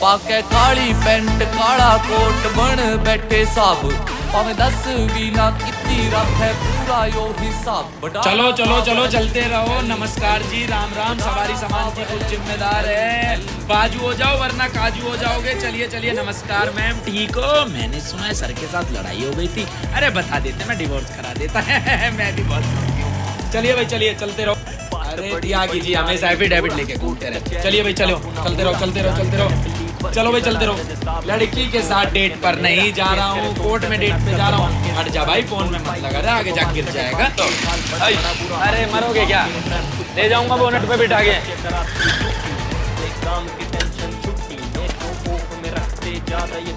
पाके काली paint काला coat बन बैठे साहब भावे 10 भी ना कितनी रख है पूरा यो हिसाब। चलो चलो चलो चलते रहो। नमस्कार जी, राम राम। सवारी सामान की कुछ जिम्मेदार है, बाजू हो जाओ वरना काजू हो जाओगे। चलिए चलिए। नमस्कार मैम, ठीक हो? मैंने सुना है सर के साथ लड़ाई हो गई थी। अरे बता देते, मैं डिवोर्स करा देता है। मैं भी बहुत सुनती हूँ। चलिए भाई चलिए, चलते रहो। अरे त्यागी जी हमेशा एफिडेविट लेके घूमते रहे। चलिए भाई चलो, चलते रहो चलते रहो चलते रहो। चलो भाई चलते रहो। लड़की के साथ डेट पर नहीं जा रहा हूँ, कोर्ट में डेट पे जा रहा हूँ। हट जा भाई, फोन में मत लगा रहा, आगे जा गिर जाएगा। अरे मरोगे क्या? ले जाऊंगा बोनट पे बिठा के।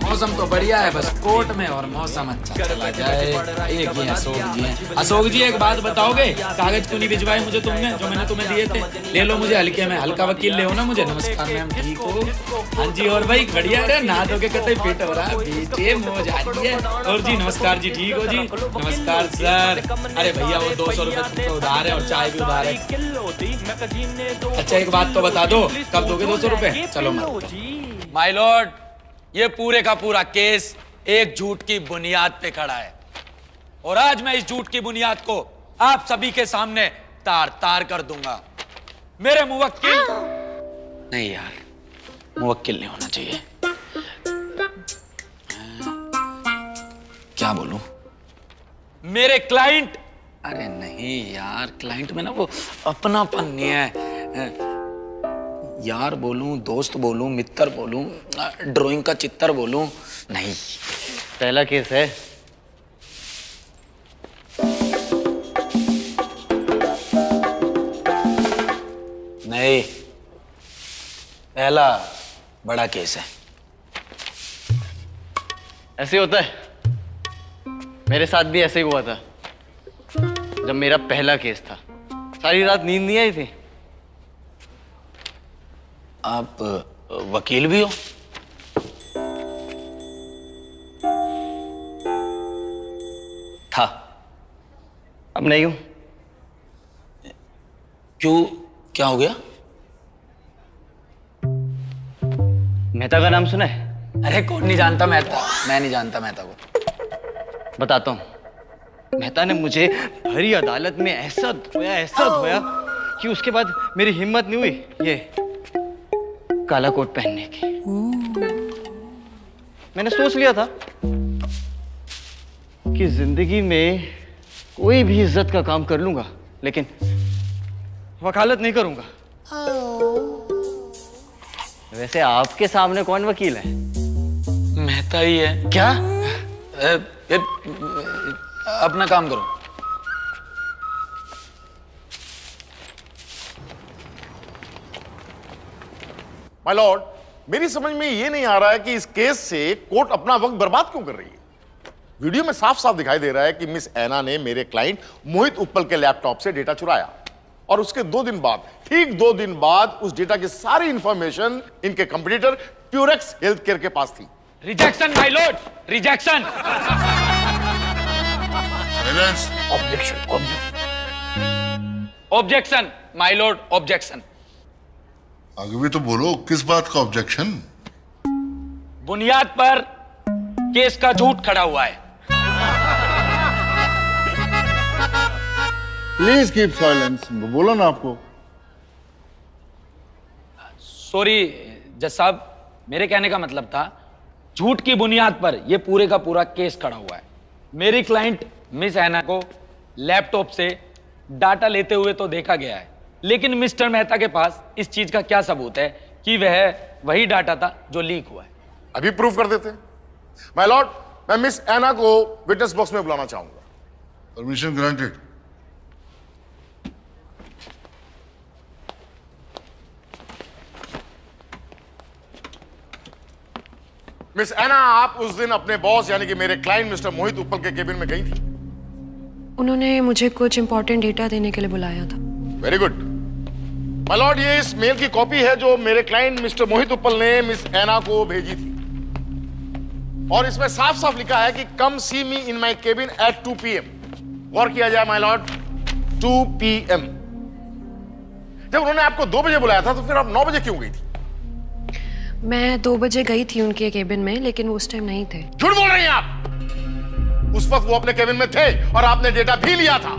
मौसम तो बढ़िया है, बस कोर्ट में और मौसम अच्छा चला जाए। एक ही अशोक जी हैं। अशोक जी एक बात बताओगे, कागज क्यों नहीं भिजवाए मुझे तुमने, जो मैंने तुम्हें दिए थे? ले लो मुझे हल्के में, हल्का वकील ले हो ना मुझे। नमस्कार मैम, ठीक हो? हाँ जी। और भाई बढ़िया है ना, धो के कतई फिट हो रहा है, बेटे मौज आ रही है। और जी नमस्कार जी, ठीक हो जी? नमस्कार सर। अरे भैया वो 200 रुपए तुमको उधार है और चाय भी उधार है। अच्छा एक बात तो बता दो, कब दोगे 200 रुपए? चलो माय लॉर्ड, ये पूरे का पूरा केस एक झूठ की बुनियाद पे खड़ा है और आज मैं इस झूठ की बुनियाद को आप सभी के सामने तार तार कर दूंगा। मेरे मुवक्किल नहीं यार, मुवक्किल नहीं होना चाहिए। क्या बोलूं? मेरे क्लाइंट। अरे नहीं यार, क्लाइंट में ना वो अपनापन नहीं है। यार बोलूं, दोस्त बोलूं, मित्र बोलूं, ड्राइंग का चित्र बोलूं, नहीं। पहला केस है। नहीं, पहला बड़ा केस है। ऐसे होता है, मेरे साथ भी ऐसे ही हुआ था जब मेरा पहला केस था। सारी रात नींद नहीं आई थी। आप वकील भी हो? था, अब नहीं हूं। क्यों, क्या हो गया? मेहता का नाम सुना है? अरे कौन नहीं जानता मेहता, मैं नहीं जानता मेहता को। बताता हूं। मेहता ने मुझे भरी अदालत में ऐसा धोया कि उसके बाद मेरी हिम्मत नहीं हुई ये काला कोट पहनने की। मैंने सोच लिया था कि जिंदगी में कोई भी इज्जत का काम कर लूंगा, लेकिन वकालत नहीं करूंगा। वैसे आपके सामने कौन वकील है? मेहता ही है। क्या? अपना काम करो। माय लॉर्ड, मेरी समझ में ये नहीं आ रहा है कि इस केस से कोर्ट अपना वक्त बर्बाद क्यों कर रही है। वीडियो में साफ साफ दिखाई दे रहा है कि मिस ऐना ने मेरे क्लाइंट मोहित उप्पल के लैपटॉप से डेटा चुराया और उसके 2 दिन बाद, ठीक 2 दिन बाद, उस डेटा की सारी इंफॉर्मेशन इनके कंपटीटर प्यूरेक्स हेल्थ केयर के पास थी। Rejection my Lord, rejection. Objection my Lord, objection. आगे भी तो बोलो, किस बात का ऑब्जेक्शन? बुनियाद पर केस का झूठ खड़ा हुआ है। Please keep silence. बोलो ना आपको। सॉरी जज साहब, मेरे कहने का मतलब था झूठ की बुनियाद पर यह पूरे का पूरा केस खड़ा हुआ है। मेरी क्लाइंट मिस ऐना को लैपटॉप से डाटा लेते हुए तो देखा गया है, लेकिन मिस्टर मेहता के पास इस चीज का क्या सबूत है कि वह वही डाटा था जो लीक हुआ है? अभी प्रूफ कर देते। माय लॉर्ड, मैं मिस ऐना को विटनेस बॉक्स में बुलाना चाहूंगा। Permission granted. मिस ऐना, आप उस दिन अपने बॉस यानी कि मेरे क्लाइंट मिस्टर मोहित उप्पल के केबिन में गई थी। उन्होंने मुझे कुछ इंपॉर्टेंट डेटा देने के लिए बुलाया था। वेरी गुड माय लॉर्ड, ये इस मेल की कॉपी है जो मेरे क्लाइंट मिस्टर मोहित उप्पल ने मिस ऐना को भेजी थी और इसमें साफ साफ लिखा है कि कम सी मी इन माई केबिन एट 2 PM। गौर किया जाए माय लॉर्ड, 2 PM। जब उन्होंने आपको 2 बजे बुलाया था तो फिर आप 9 बजे क्यों गई थी? मैं 2 बजे गई थी उनके केबिन में, लेकिन वो उस टाइम नहीं थे। झूठ बोल रही हैं आप। उस वक्त वो अपने केबिन में थे और आपने डेटा भी लिया था।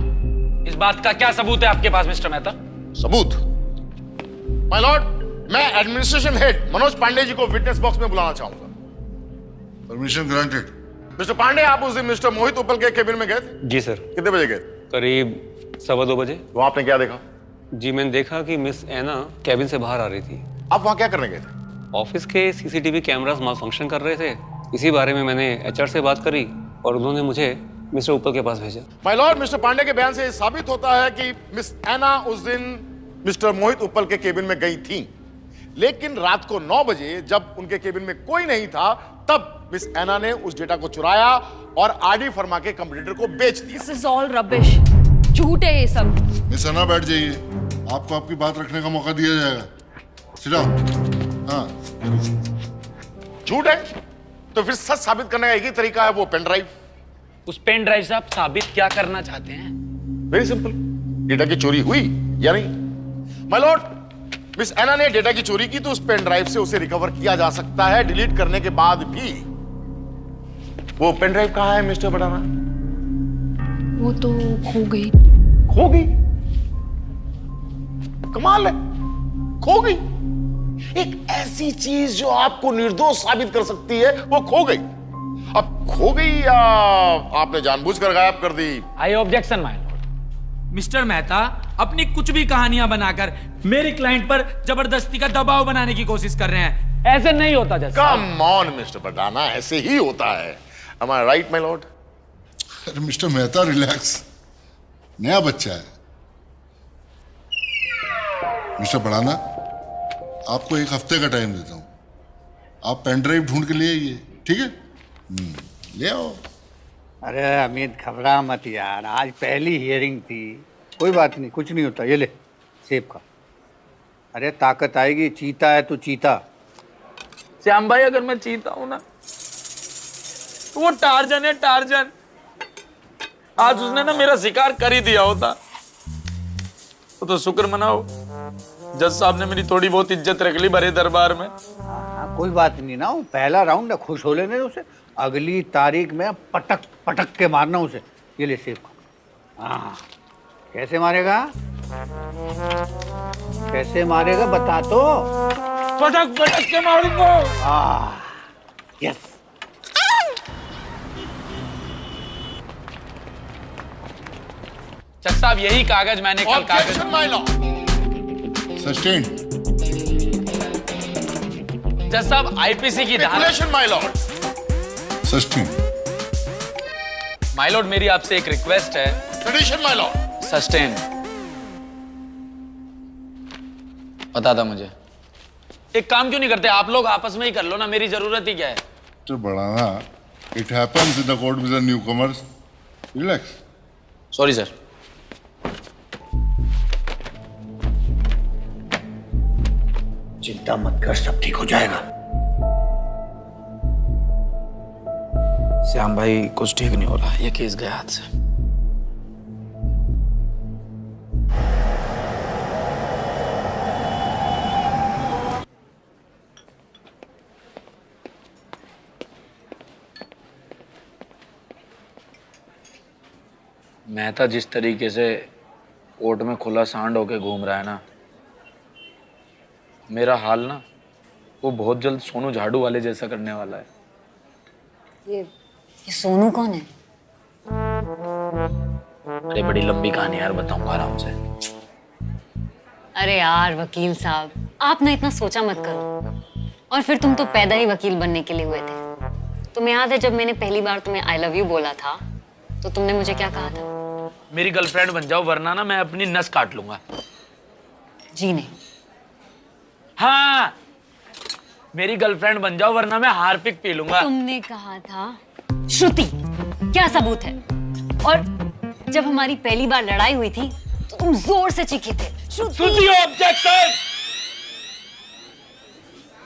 इस बात का क्या सबूत है आपके पास मिस्टर मेहता? सबूत? माय लॉर्ड, मैं एडमिनिस्ट्रेशन हेड मनोज पांडे जी को विटनेस बॉक्स में बुलाना चाहूंगा। Permission granted. मिस्टर पांडे, आप उस दिन मिस्टर मोहित उपल के केबिन में गए थे? जी सर। कितने बजे गए? करीब 2:15 बजे। तो आपने क्या देखा? जी मैंने देखा कि मिस ऐना कैबिन से बाहर आ रही थी। आप वहां क्या करने गए थे? ऑफिस के सीसीटीवी कैमरास माल फंक्शन कर रहे थे। इसी बारे में मैंने एचआर से बात करी और उन्होंने मुझे मिस्टर उपल के पास भेजा। माय लॉर्ड, मिस्टर पांडे के बयान से ये साबित होता है कि मिस ऐना उस दिन मिस्टर मोहित उपल के केबिन में गई थी, लेकिन रात को 9 बजे जब उनके केबिन में कोई नहीं था, तब मिस ऐना ने उस डेटा को चुराया और आरडी फर्मा के कंप्यूटर को बेच दिया। This is all rubbish. झूठ है ये सब। मिस अन्ना बैठ जाइए, आपको आपकी बात रखने का मौका दिया जाएगा। Sit down. हाँ, झूठ है तो फिर सच साबित करने का एक ही तरीका है, वो पेन ड्राइव। उस पेन ड्राइव से आप साबित क्या करना चाहते हैं? वेरी सिंपल, डेटा की चोरी हुई या नहीं। माय लॉर्ड, मिस ऐना ने डेटा की चोरी की तो उस पेन ड्राइव से उसे रिकवर किया जा सकता है डिलीट करने के बाद भी। वो पेन ड्राइव कहां है मिस्टर बडाना? वो तो खो गई। खो गई? कमाल है, खो गई। एक ऐसी चीज जो आपको निर्दोष साबित कर सकती है, वो खो गई। अब खो गई या आपने जानबूझकर गायब कर दी? I objection my lord. Mister Mehta अपनी कुछ भी कहानियां बनाकर मेरे क्लाइंट पर जबरदस्ती का दबाव बनाने की कोशिश कर रहे हैं। ऐसे नहीं होता जज साहब। कम ऑन मिस्टर बडाना, ऐसे ही होता है। Am I right, my lord? अरे मिस्टर मेहता रिलैक्स, नया बच्चा है। मिस्टर बड़ाना, आपको 1 हफ्ते का टाइम देता हूं। आप पेन ड्राइव ढूंढ के ले आइए, ठीक है? ले आओ। अरे अमित घबरा मत यार, आज पहली हियरिंग थी। कोई बात नहीं, कुछ नहीं होता। ये ले सेब का। अरे ताकत आएगी, चीता है तू चीता। श्याम भाई, अगर मैं चीता हूं ना तो वो टार्जन है, टार्जन। आज उसने ना मेरा शिकार कर ही दिया होता। तो शुक्र मनाओ, जज साहब ने मेरी थोड़ी बहुत इज्जत रख ली बड़े दरबार में। हाँ, कोई बात नहीं ना, वो पहला राउंड है, खुश हो लेने उसे। अगली तारीख में पटक पटक के मारना उसे। ये ले सेब का। हाँ, कैसे मारेगा? कैसे मारेगा बता तो। पटक पटक के मारूंगा। हाँ, यस। जज साहब, यही कागज मैंने कल कागज। Objection, my lord. सस्टेन। जज साहब, आईपीसी की धारा। Speculation, my lord. Sustain. My Lord, मेरी आपसे एक रिक्वेस्ट है। Tradition, my lord. सस्टेन। बता था मुझे। एक काम क्यों नहीं करते आप लोग, आपस में ही कर लो ना, मेरी जरूरत ही क्या है? Mister Badana, it happens in the court with the newcomers. Relax. Sorry sir. चिंता मत कर, सब ठीक हो जाएगा। श्याम भाई, कुछ ठीक नहीं हो रहा, ये केस गया हाथ से। मेहता जिस तरीके से कोर्ट में खुला सांड होके घूम रहा है ना, मेरा हाल ना वो बहुत जल्द सोनू झाड़ू वाले जैसा करने वाला है। ये सोनू कौन है? अरे बड़ी लंबी कहानी यार, बताऊंगा आराम से। अरे यार वकील साहब, आप ना इतना सोचा मत करो। और फिर तुम तो पैदा ही वकील बनने के लिए हुए थे। तुम्हें याद है जब मैंने पहली बार तुम्हें आई लव यू बोला था तो तुमने मुझे क्या कहा था? मेरी गर्लफ्रेंड बन जाओ वरना ना मैं अपनी नस काट लूंगा। जी नहीं। हाँ, मेरी गर्लफ्रेंड बन जाओ वरना मैं हार्पिक पी लूंगा। तुमने कहा था श्रुति। क्या सबूत है? और जब हमारी पहली बार लड़ाई हुई थी तो तुम जोर से चीखे थे, श्रुति। ऑब्जेक्शन।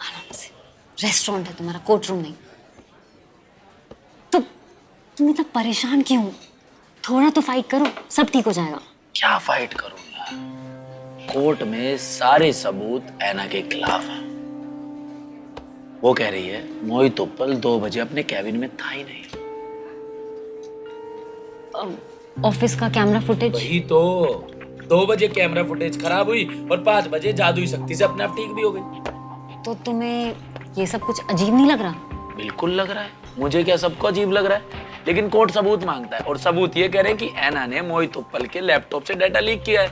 आराम से, रेस्टोरेंट है तुम्हारा, कोर्ट रूम नहीं। तुम इतना परेशान क्यों? थोड़ा तो फाइट करो, सब ठीक हो जाएगा। क्या फाइट करूं यार, कोर्ट में सारे सबूत ऐना के खिलाफ हैं। वो कह रही है मोहित उप्पल 2 बजे अपने कैबिन में था ही नहीं। ऑफिस का कैमरा फुटेज? वही तो, 2 बजे कैमरा फुटेज खराब हुई और 5 बजे जादुई शक्ति से अपने आप ठीक भी हो गई। तो तुम्हें ये सब कुछ अजीब नहीं लग रहा? बिल्कुल लग रहा है, मुझे क्या सबको अजीब लग रहा है, लेकिन कोर्ट सबूत मांगता है और सबूत ये कह रहे हैं कि ऐना ने मोहित उप्पल के लैपटॉप से डाटा लीक किया है।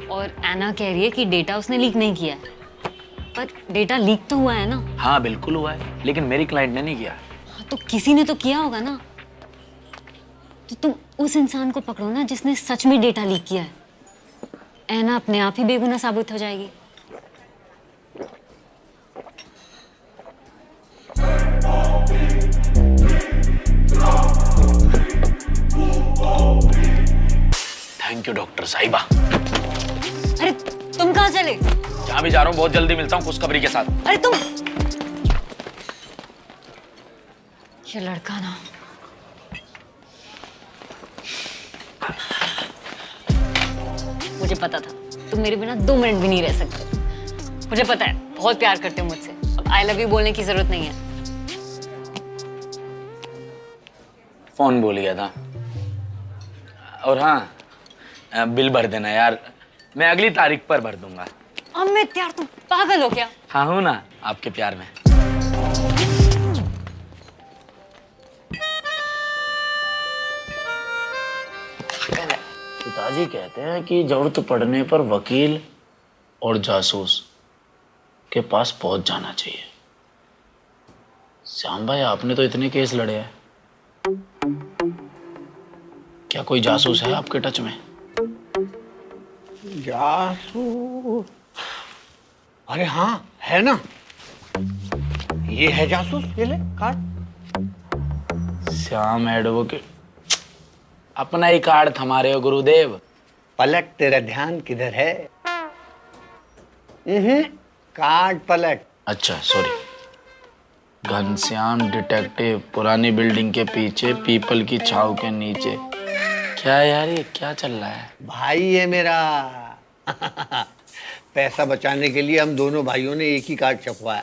और ऐना कह रही है कि डेटा उसने लीक नहीं किया है, पर डेटा लीक तो हुआ है ना? हाँ बिल्कुल हुआ है, लेकिन मेरी क्लाइंट ने नहीं किया। हाँ, तो किसी ने तो किया होगा ना। तो तुम उस इंसान को पकड़ो ना जिसने सच में डेटा लीक किया है। ऐना अपने आप ही बेगुनाह साबित हो जाएगी। थैंक यू डॉक्टर साहिबा। अरे तुम कहाँ चले? जहाँ भी जा रहा हूँ बहुत जल्दी मिलता हूँ खुशखबरी के साथ। अरे तुम, ये लड़का ना, मुझे पता था तुम मेरे बिना 2 मिनट भी नहीं रह सकते। मुझे पता है बहुत प्यार करते हो मुझसे। अब आई लव यू बोलने की जरूरत नहीं है। फोन भूल गया था। और हाँ, बिल भर देना यार, मैं अगली तारीख पर भर दूंगा। अमित यार तुम पागल हो क्या? हाँ हूँ ना आपके प्यार में। पिताजी कहते हैं कि जरूरत पड़ने पर वकील और जासूस के पास पहुंच जाना चाहिए। श्याम भाई आपने तो इतने केस लड़े हैं, क्या कोई जासूस है आपके टच में? जासूस? अरे हाँ है ना, ये है जासूस। ये ले कार्ड। श्याम एडवोकेट, अपना ही कार्ड थमा रहे हो गुरुदेव। पलट, तेरा ध्यान किधर है? कार्ड पलट। अच्छा सॉरी। घनश्याम डिटेक्टिव, पुरानी बिल्डिंग के पीछे, पीपल की छाव के नीचे। क्या यार ये क्या चल रहा है? भाई है मेरा। पैसा बचाने के लिए हम दोनों भाइयों ने एक ही कार्ड छपवाया।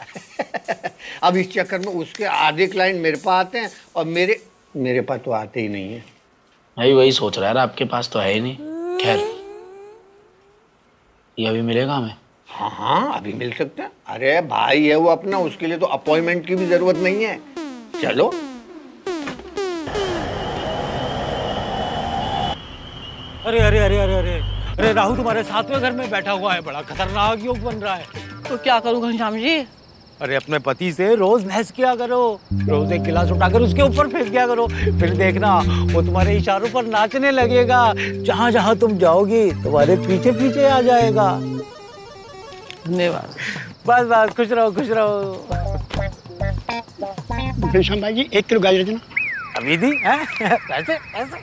अब इस चक्कर में उसके आधे क्लाइंट मेरे पास आते हैं और मेरे पास तो आते ही नहीं है। भाई वही सोच रहा है, आपके पास तो है ही नहीं। खैर ये अभी मिलेगा हमें? हाँ हाँ अभी मिल सकता है। अरे भाई है वो अपना, उसके लिए तो अपॉइंटमेंट की भी जरूरत नहीं है। चलो। अरे अरे अरे अरे अरे अरे राहु तुम्हारे सातवें घर में बैठा हुआ है, बड़ा खतरनाक योग बन रहा है। तो क्या करूं घनश्याम जी? अरे अपने पति से रोज बहस किया करो, रोज एक गिलास उठाकर उसके ऊपर फेंक दिया करो, फिर देखना वो तुम्हारे इशारों पर नाचने लगेगा। जहाँ जहाँ तुम जाओगी तुम्हारे पीछे पीछे आ जाएगा। धन्यवाद। बस बस खुश रहो खुश रहो। घनश्याम भाई जी 1 किलो गाजर देना। अभी दी ऐसे ऐसे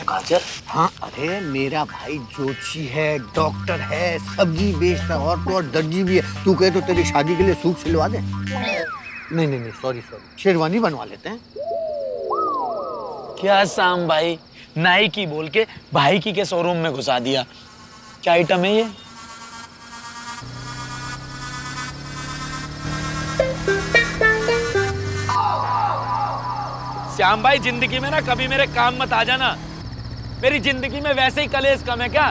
गाजर? हाँ अरे मेरा भाई जोशी है, डॉक्टर है, सब्जी बेचता है और तो और दर्जी भी है। तू कहे तो तेरी शादी के लिए सूट सिलवा दे। नहीं नहीं नहीं सॉरी शेरवानी बनवा लेते हैं। क्या शाम भाई, नाई की बोल के भाई की के शोरूम में घुसा दिया। क्या आइटम है ये? श्याम भाई जिंदगी में ना कभी मेरे काम मत आ जाना। मेरी जिंदगी में वैसे ही कलेश कम है क्या,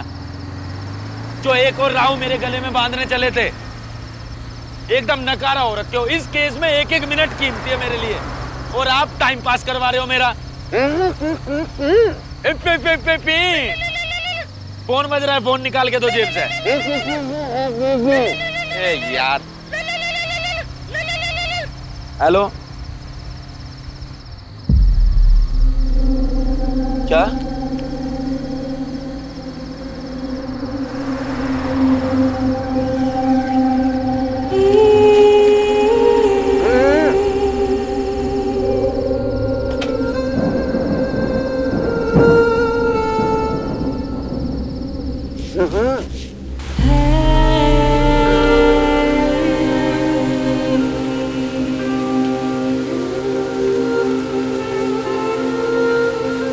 जो एक और राहु मेरे गले में बांधने चले थे। एकदम नकारा हो रखे हो। इस केस में 1-1 मिनट कीमती है मेरे लिए और आप टाइम पास करवा रहे हो मेरा। फोन बज रहा है, फोन निकाल के दो जेब से। ए यार। हेलो क्या?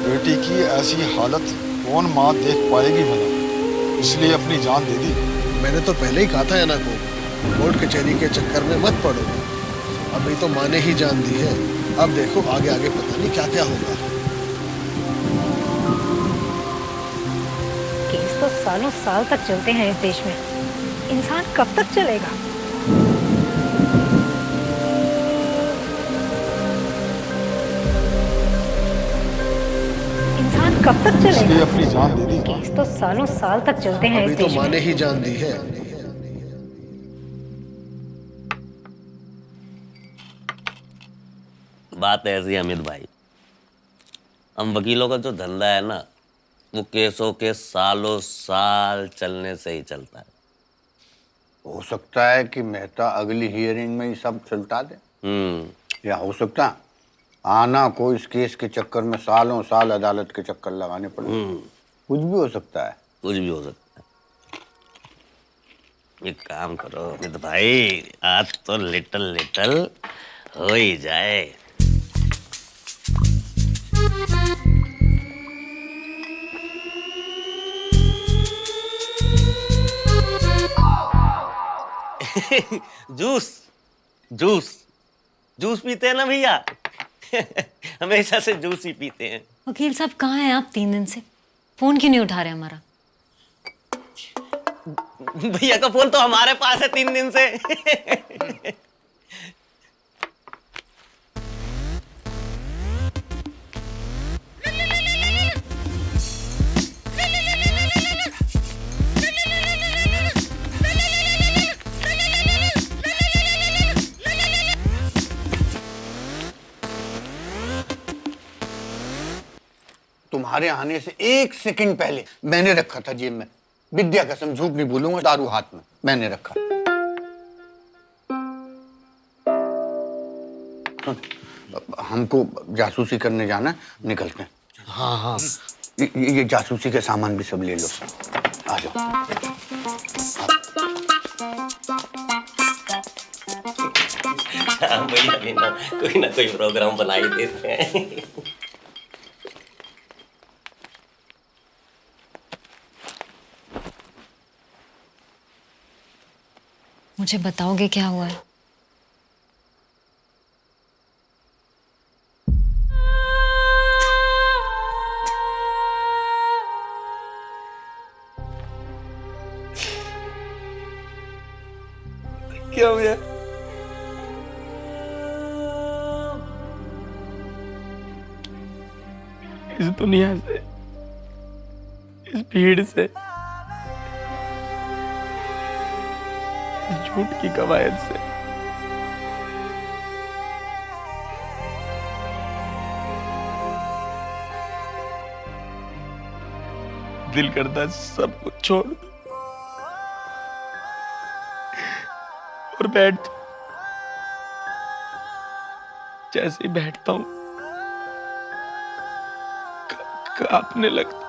बेटी की ऐसी हालत कौन माँ देख पाएगी भला, इसलिए अपनी जान दे दी। मैंने तो पहले ही कहा था ऐना को कोर्ट कचहरी के चक्कर में मत पड़ो। अभी तो माँ ने ही जान दी है, अब देखो आगे आगे पता नहीं क्या क्या होगा। केस तो सालों साल तक चलते हैं इस देश में, इंसान कब तक चलेगा? इंसान कब तक इसलिए चलेगा? अपनी जान दे दी। केस तो सालों साल तक चलते हैं अभी इस तो देश माँ में। ने ही जान दी है। बात ऐसी है अमित भाई, हम वकीलों का जो धंधा है ना, वो केसों के सालों साल चलने से ही चलता है। हो सकता है कि मेहता अगली हियरिंग में ही सब सुलटा दे, या हो सकता है आना को इस केस के चक्कर में सालों साल अदालत के चक्कर लगाने पड़े। कुछ भी हो सकता है। कुछ भी हो सकता है। एक काम करो अमित भाई, आज तो लिटल लिटल हो ही जाए। जूस जूस जूस पीते हैं ना भैया? हमेशा से जूस ही पीते हैं। वकील साहब कहाँ हैं आप 3 दिन से? फोन क्यों नहीं उठा रहे हमारा? भैया का फोन तो हमारे पास है 3 दिन से। तुम्हारे आने से 1 सेकंड पहले मैंने रखा था जेब में, विद्या कसम झूठ नहीं बोलूंगा, दारू हाथ में मैंने रखा। सुन, हमको जासूसी करने जाना है, निकलते हैं। हाँ हाँ, ये जासूसी के सामान भी सब ले लो, आ जाओ। भैया भी ना कोई प्रोग्राम बना ही देते हैं। मुझे बताओगे क्या हुआ है? क्या हो गया? इस दुनिया से, इस भीड़ से, झूठ की कवायद से दिल करता सब कुछ छोड़ दो और बैठ जाऊं। जैसे ही बैठता हूं कांपने लगता।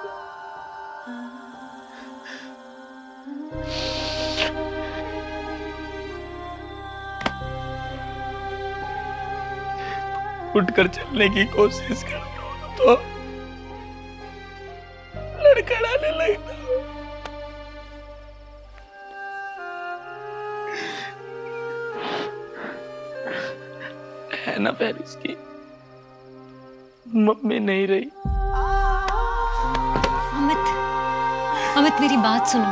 उठकर चलने की कोशिश करता हूं तो लड़खड़ाने लगता हूं। है ना पेरिस की मम्मी नहीं रही। अमित मेरी बात सुनो।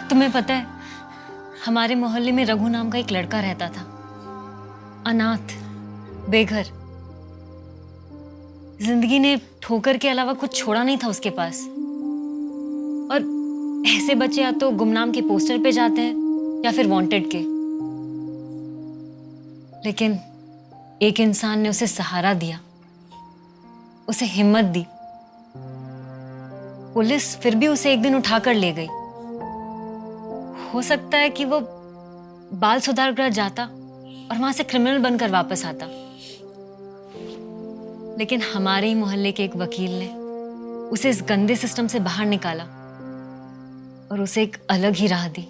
तुम्हें पता है हमारे मोहल्ले में रघु नाम का एक लड़का रहता था, अनाथ, बेघर। जिंदगी ने ठोकर के अलावा कुछ छोड़ा नहीं था उसके पास। और ऐसे बच्चे या तो गुमनाम के पोस्टर पे जाते हैं या फिर वांटेड के। लेकिन एक इंसान ने उसे सहारा दिया, उसे हिम्मत दी। पुलिस फिर भी उसे एक दिन उठाकर ले गई। हो सकता है कि वो बाल सुधार गृह जाता और वहां से क्रिमिनल बनकर वापस आता, लेकिन हमारे ही मोहल्ले के एक वकील ने उसे इस गंदे सिस्टम से बाहर निकाला और उसे एक अलग ही राह दी।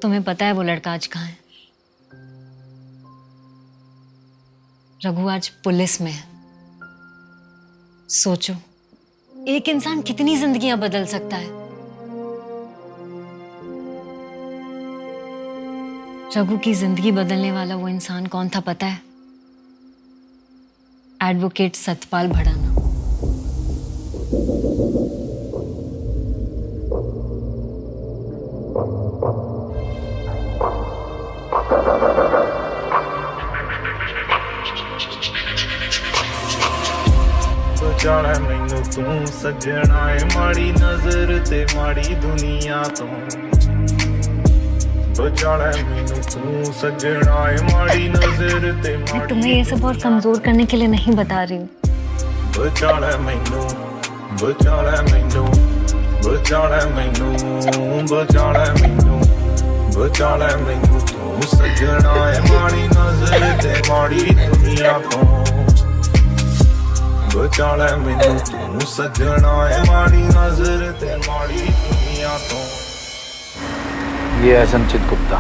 तुम्हें पता है वो लड़का आज कहाँ है? रघु आज पुलिस में है। सोचो, एक इंसान कितनी जिंदगियां बदल सकता है। रघु की जिंदगी बदलने वाला वो इंसान कौन था पता है? एडवोकेट सतपाल भड़ाना। जाना मैनू तू सजना है माड़ी नजर ते माड़ी दुनिया तो बचाना मैनू तू सजना है माड़ी नजर ते मैं तुम्हें ये सब और कमजोर करने के लिए नहीं बता रही हूँ। बचाना मैनू बचाना मैनू बचाना मैनू बचाना मैनू बचाना मैनू तू सजना है माड़ी नजर ते माड़ी दुनिया तो बचाना मैनू तू सजना है माड़ी नजर ते माड़ी दुनिया तो। ये है संचित गुप्ता,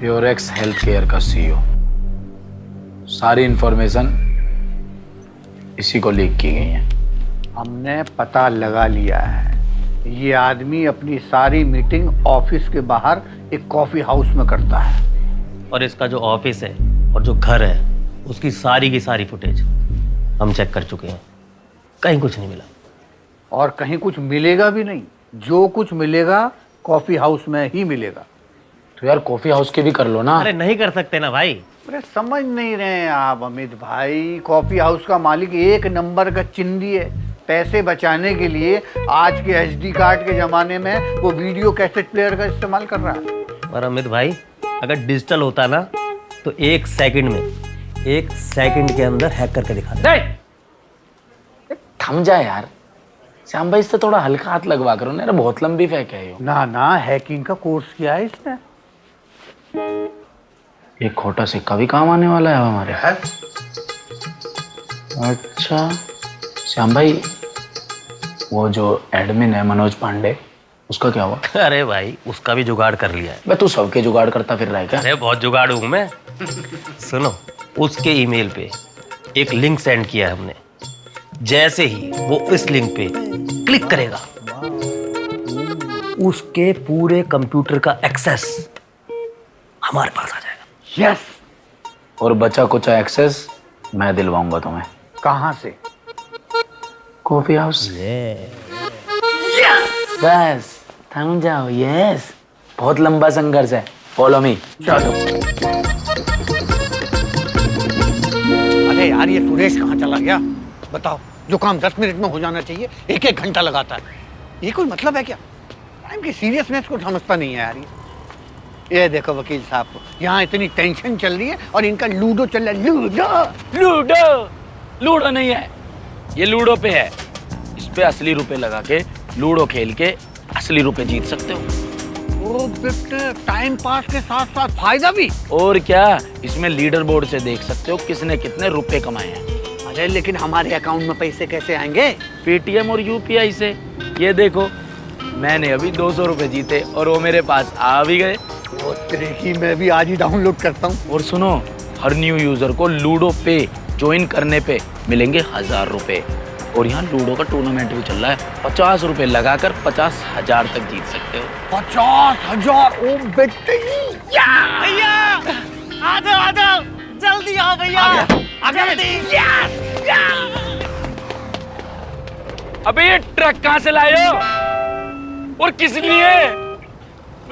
प्योरेक्स हेल्थ केयर का सीईओ। सारी इंफॉर्मेशन इसी को लीक की गई है। हमने पता लगा लिया है, ये आदमी अपनी सारी मीटिंग ऑफिस के बाहर एक कॉफी हाउस में करता है। और इसका जो ऑफिस है और जो घर है उसकी सारी की सारी फुटेज हम चेक कर चुके हैं, कहीं कुछ नहीं मिला। और कहीं कुछ मिलेगा भी नहीं, जो कुछ मिलेगा कॉफी हाउस में ही मिलेगा। तो यार कॉफी हाउस के भी कर लो ना। अरे नहीं कर सकते ना भाई। अरे समझ नहीं रहे हैं आप अमित भाई, कॉफी हाउस का मालिक एक नंबर का चिंदी है। पैसे बचाने के लिए आज के एचडी कार्ड के जमाने में वो वीडियो कैसेट प्लेयर का इस्तेमाल कर रहा है। और अमित भाई अगर डिजिटल होता ना तो एक सेकंड के अंदर हैक करके दिखा दे। थम जा यार श्याम भाई, इससे थोड़ा हल्का हाथ लगवा करो ना, बहुत लंबी फेंक है ये। ना हैकिंग का कोर्स किया है इसने। एक खोटा सिक्का भी काम आने वाला है हमारे। अच्छा श्याम भाई, वो जो एडमिन है मनोज पांडे, उसका क्या हुआ? अरे भाई उसका भी जुगाड़ कर लिया है। मैं तू सबके जुगाड़ करता फिर रहा है क्या? अरे बहुत जुगाड़ हूं मैं। सुनो, उसके ईमेल पे एक लिंक सेंड किया है हमने। जैसे ही वो इस लिंक पे क्लिक करेगा उसके पूरे कंप्यूटर का एक्सेस हमारे पास आ जाएगा। यस। और बचा कुचा एक्सेस मैं दिलवाऊंगा तुम्हें। कहां से? Coffee house. बस थम जाओ। यस, बहुत लंबा संघर्ष है, फॉलो मी। चलो। अरे यार ये सुरेश कहाँ चला गया बताओ? जो काम 10 मिनट में हो जाना चाहिए 1-1 घंटा लगाता है। ये कोई मतलब है क्या? टाइम की सीरियसनेस को समझता नहीं है यार। ये देखो वकील साहब को यहाँ इतनी टेंशन चल रही है और इनका लूडो चल रहा है। लूडो नहीं है, ये लूडो पे है। इस पे असली रुपए लगा के लूडो खेल के असली रुपए जीत सकते हो। ओ बेटे, टाइम पास के साथ साथ फायदा भी। और क्या, इसमें लीडर बोर्ड से देख सकते हो किसने कितने रुपए कमाए हैं। अरे लेकिन हमारे अकाउंट में पैसे कैसे आएंगे? पेटीएम और यूपीआई से। ये देखो मैंने अभी 200 रुपए जीते और वो मेरे पास आ भी गए। वो तेरे ही मैं भी आज ही डाउनलोड करता हूँ। और सुनो, हर न्यू यूजर को लूडो पे ज्वाइन करने पे मिलेंगे 1000 रुपए। और यहाँ लूडो का टूर्नामेंट भी चल रहा है। 50 रुपए लगाकर 50,000 तक जीत सकते हो। 50,000? ओ बेटे भैया आ जाओ जल्दी आओ भैया। अबे ये ट्रक कहाँ से लाए हो और किस लिए?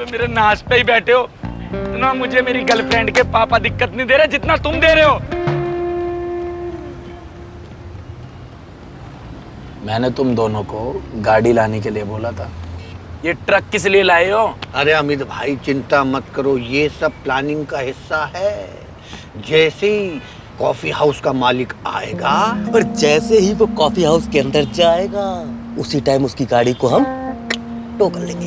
मेरे नाश पे ही बैठे हो ना। मुझे मेरी गर्लफ्रेंड के पापा दिक्कत नहीं दे रहे जितना तुम दे रहे हो। मैंने तुम दोनों को गाड़ी लाने के लिए बोला था, ये ट्रक किस लिए लाए हो? अरे अमित भाई चिंता मत करो, ये सब प्लानिंग का हिस्सा है। जैसे ही कॉफी हाउस का मालिक आएगा और जैसे ही वो कॉफी हाउस के अंदर जाएगा उसी टाइम उसकी गाड़ी को हम टो कर लेंगे।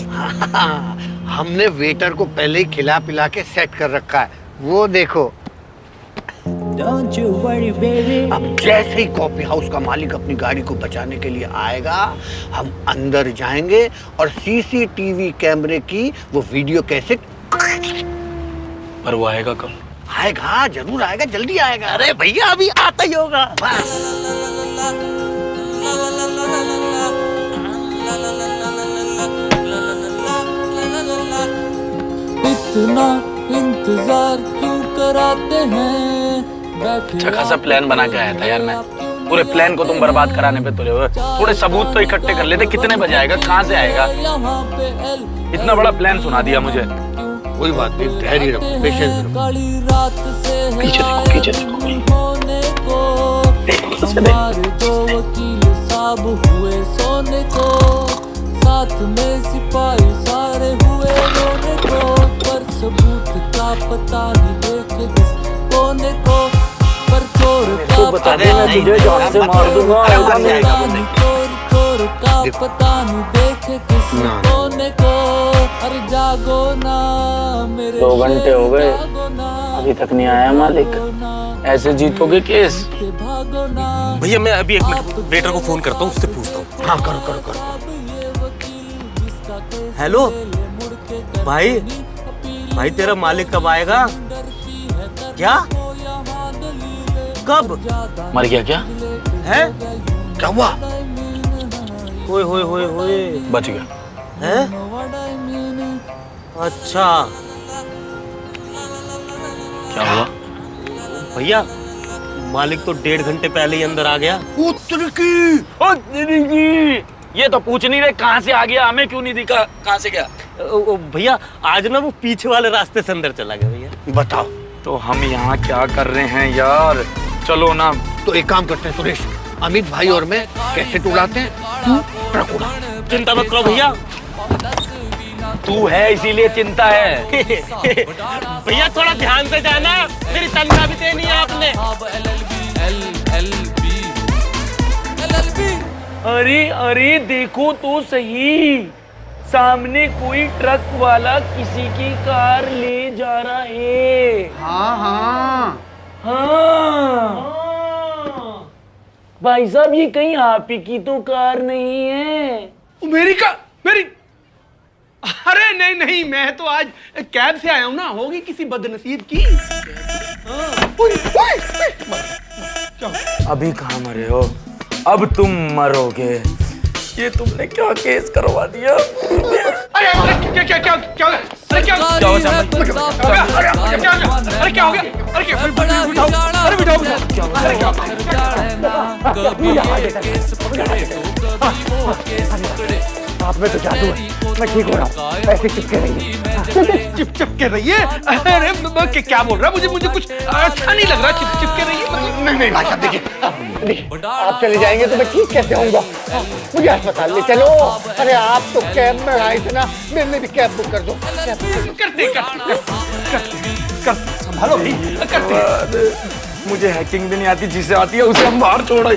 हमने वेटर को पहले ही खिला पिला के सेट कर रखा है, वो देखो। Don't you worry, baby. अब जैसे ही कॉफी हाउस का मालिक अपनी गाड़ी को बचाने के लिए आएगा, हम अंदर जाएंगे और सीसीटीवी कैमरे की वो वीडियो कैसेट। पर वो आएगा कब? आएगा, जरूर आएगा, जल्दी आएगा। अरे भैया अभी आता ही होगा। बस इतना इंतजार क्यों कराते हैं, बैठे अच्छा खासा प्लान बना के आया था यार मैं। पूरे प्लान को तुम बर्बाद कराने पे तुले हुए। थोड़े सबूत तो इकट्ठे कर लेते। कितने बजे आएगा, कहाँ से आएगा? इतना बड़ा प्लान सुना दिया मुझे। कोई बात नहीं, धैर्य रखो, पेशेंस रखो। पीछे देखो, पीछे देखो। हमारे दो वकील साहब हुए सोने को, साथ में सिपाही सारे हुए रोने को, पर सबूत का पता नहीं देखे किस कोने को, पर चोर का बता दे, मैं तुझे जान से मार दूंगा। चोर का पता नहीं देखे किस कोने को। अरे जागो ना मेरे 2 घंटे हो गए, अभी तक नहीं आया मालिक। ऐसे जीतोगे केस? भैया मैं अभी 1 मिनट वेटर को फोन करता हूँ, उससे पूछता हूँ। हाँ करो करो करो। हेलो भाई, भाई तेरा मालिक कब आएगा? क्या? कब? मर गया क्या? है? क्या हुआ? ओए होए होए होए, बच गया। है? अच्छा क्या हुआ? भैया मालिक तो 1.5 घंटे पहले ही अंदर आ गया। ये तो पूछ नहीं रहे कहाँ से आ गया, हमें क्यों नहीं दिखा कहाँ से गया? भैया आज ना वो पीछे वाले रास्ते से अंदर चला गया। भैया बताओ तो हम यहाँ क्या कर रहे हैं यार? चलो ना। तो एक काम करते हैं सुरेश, अमित भाई और मैं कैसेट उड़ाते हैं, तू ट्रक उड़ा। चिंता मत करो भैया, तू है इसीलिए चिंता है। भैया थोड़ा ध्यान से जाना, मेरी तनख्वाह भी देनी है आपने। अरे अरे देखो तो सही, सामने कोई ट्रक वाला किसी की कार ले जा रहा है। हाँ हाँ हाँ भाई साहब, ये कहीं आप ही की तो कार नहीं है? मेरी कार? मेरी? अरे नहीं नहीं, मैं तो आज कैब से आया हूं ना, होगी किसी बदनसीब की। अभी कहाँ मरे हो? अब तुम मरोगे। ये तुमने क्या केस करवा दिया? अरे क्या क्या क्या क्या अरे क्या क्या हो गया? अरे क्या हो गया? अरे क्या? बिठाओ, अरे बिठाओ, अरे क्या? आप में तो जादू है, मैं ठीक हो रहा हूँ, ऐसे चिपके रहिए। चिपके रहिए? अरे क्या बोल रहा है? मुझे कुछ अच्छा नहीं लग रहा। चिपके रहिए? नहीं भाई साहब देखिए, आप चले जाएंगे तो मैं ठीक कैसे होऊंगा? मुझे अस्पताल ले चलो। अरे आप तो कैब में आए थे ना, मेरे लिए भी कैब बुक कर दो। करते संभालो भाई, करते। मुझे हैकिंग भी नहीं आती, जिसे आती है उसे हम बाहर छोड़।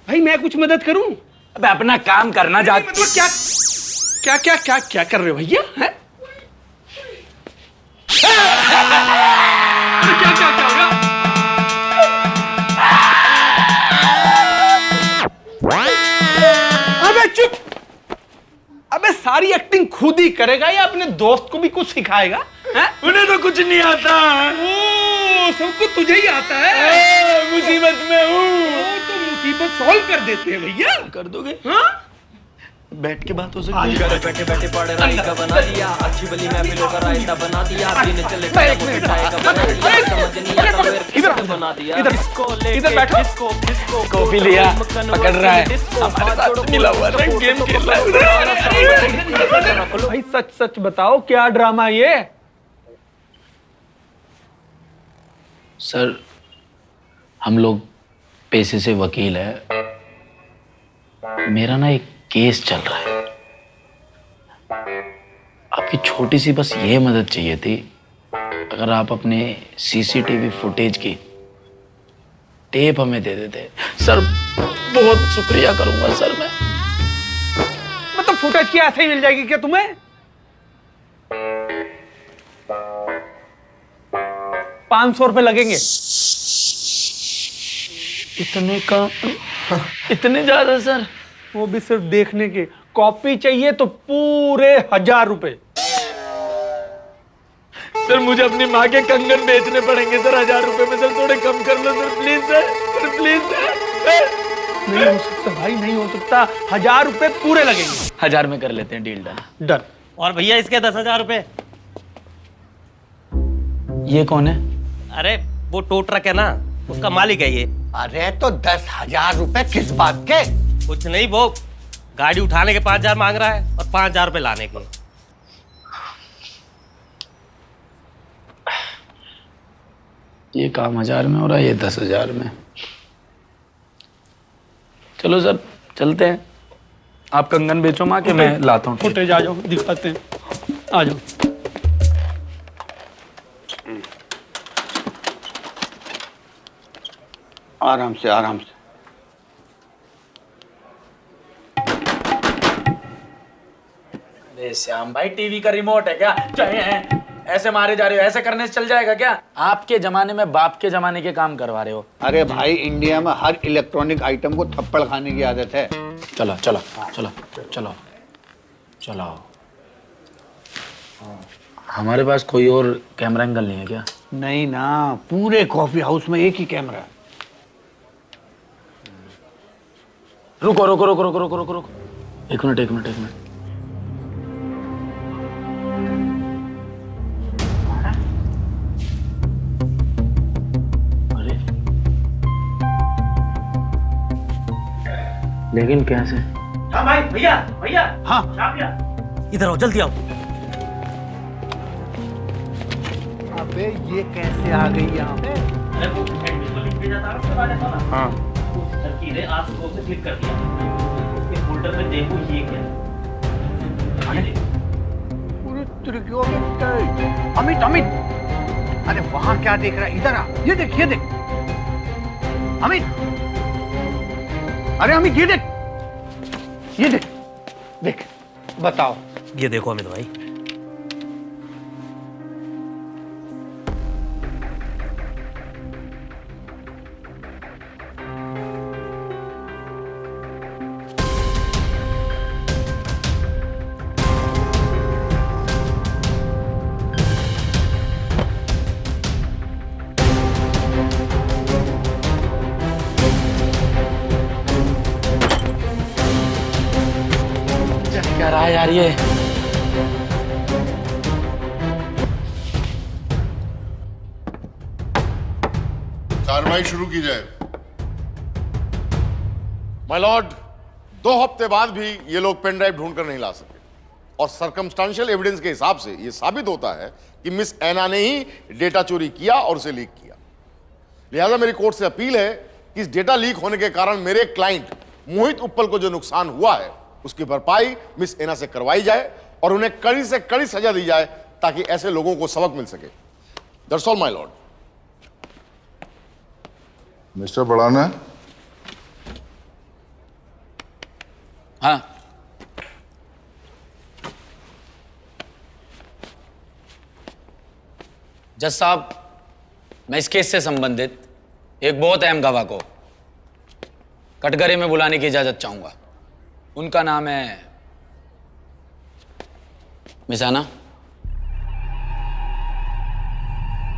भाई मैं कुछ मदद करूं? अबे अपना काम करना जा। मतलब क्या क्या क्या क्या क्या कर रहे हो भैया? हैं? क्या क्या क्या होगा? अबे चुप! अबे सारी एक्टिंग खुद ही करेगा या अपने दोस्त को भी कुछ सिखाएगा? हैं? उन्हें तो कुछ नहीं आता। ओ, सब कुछ तुझे ही आता है। मुसीबत में हूँ। तो मुसीबत सॉल्व कर देते हैं भैया। कर दोगे? हाँ? बैठ के बात हो सकती है। बैठे बैठे पढ़ रायता बना दिया, अच्छी भली महफिलों का रायता बना दिया, दिन चले समझ नहीं आता मेरे किसने बना दिया। इधर बैठो। कॉफी लिया, पकड़ रहा है, हमारे साथ मिला हुआ है, गेम खेल रहा है। भाई सच सच बताओ, क्या ड्रामा ये? सर हम लोग पेशे से वकील है। मेरा ना एक केस चल रहा है, आपकी छोटी सी बस ये मदद चाहिए थी। अगर आप अपने सीसीटीवी फुटेज की टेप हमें दे देते सर, बहुत शुक्रिया करूंगा सर मैं। मतलब फुटेज की ऐसे ही मिल जाएगी क्या तुम्हें? ₹500 लगेंगे। इतने का? इतने ज्यादा सर? वो भी सिर्फ देखने के। कॉपी चाहिए तो पूरे ₹1000। सर मुझे अपनी माँ के कंगन बेचने पड़ेंगे सर ₹1000 में। सर थोड़े कम कर लो sir, please sir, please sir. नहीं हो सकता भाई, नहीं हो सकता। 1000 रुपए पूरे लगेंगे। 1000 में कर लेते हैं डील डन। डन। और भैया इसके 10,000 रुपए। ये कौन है? अरे वो टो ट्रक है ना, उसका मालिक है ये। अरे तो 10,000 रुपए किस बात के? कुछ नहीं, वो गाड़ी उठाने के 5,000 मांग रहा है और 5,000 रुपए लाने के। ये काम 1000 में हो रहा है, ये 10,000 में। चलो सर चलते हैं। आप कंगन बेचो माँ के, मैं लाता हूँ। फुटेज आ जाओ, दिखाते हैं। आ जाओ। आराम से, आराम से। श्याम भाई टीवी का रिमोट है क्या? ऐसे मारे जा रहे हो, ऐसे करने से चल जाएगा क्या? आपके जमाने में बाप के जमाने के काम करवा रहे हो। अरे भाई, इंडिया में हर इलेक्ट्रॉनिक आइटम को थप्पड़ खाने की आदत है। चलो चलो चलो चलो चलो। हमारे पास कोई और कैमरा एंगल नहीं है क्या? नहीं ना, पूरे कॉफी हाउस में एक ही कैमरा है। रुको रुको रुको रुको रुको रुको रुको, एक मिनट एक मिनट एक मिनट। अरे लेकिन कैसे? हाँ भाई, भैया भैया। हाँ इधर आओ, जल्दी आओ। अबे ये कैसे आ गई यहाँ पे? अरे वो एडमिन को लिंक भेजा था उसके बारे में। हाँ, उस लड़की ने आज सुबह से क्लिक कर दिया। उसके फोल्डर में देखो ये क्या है। अरे पूरे त्रिकोण में क्या? अमित अमित, अरे वहां क्या देख रहा है? इधर आ, ये देख ये देख। अमित, अरे अमित ये देख, ये देख देख, बताओ। ये देखो अमित भाई, क्या रहा है यार ये? कार्रवाई शुरू की जाए। माय लॉर्ड, 2 हफ्ते बाद भी ये लोग पेन ड्राइव ढूंढ कर नहीं ला सके और सर्कमस्टेंशियल एविडेंस के हिसाब से ये साबित होता है कि मिस ऐना ने ही डेटा चोरी किया और उसे लीक किया। लिहाजा मेरी कोर्ट से अपील है कि इस डेटा लीक होने के कारण मेरे क्लाइंट मोहित उप्पल को जो नुकसान हुआ है उसकी भरपाई मिस ऐना से करवाई जाए और उन्हें कड़ी से कड़ी सजा दी जाए ताकि ऐसे लोगों को सबक मिल सके। That's all my lord. Mister Badana. हाँ, जज साहब, मैं इस केस से संबंधित एक बहुत अहम गवाह को कटघरे में बुलाने की इजाजत चाहूंगा। उनका नाम है miss Anna.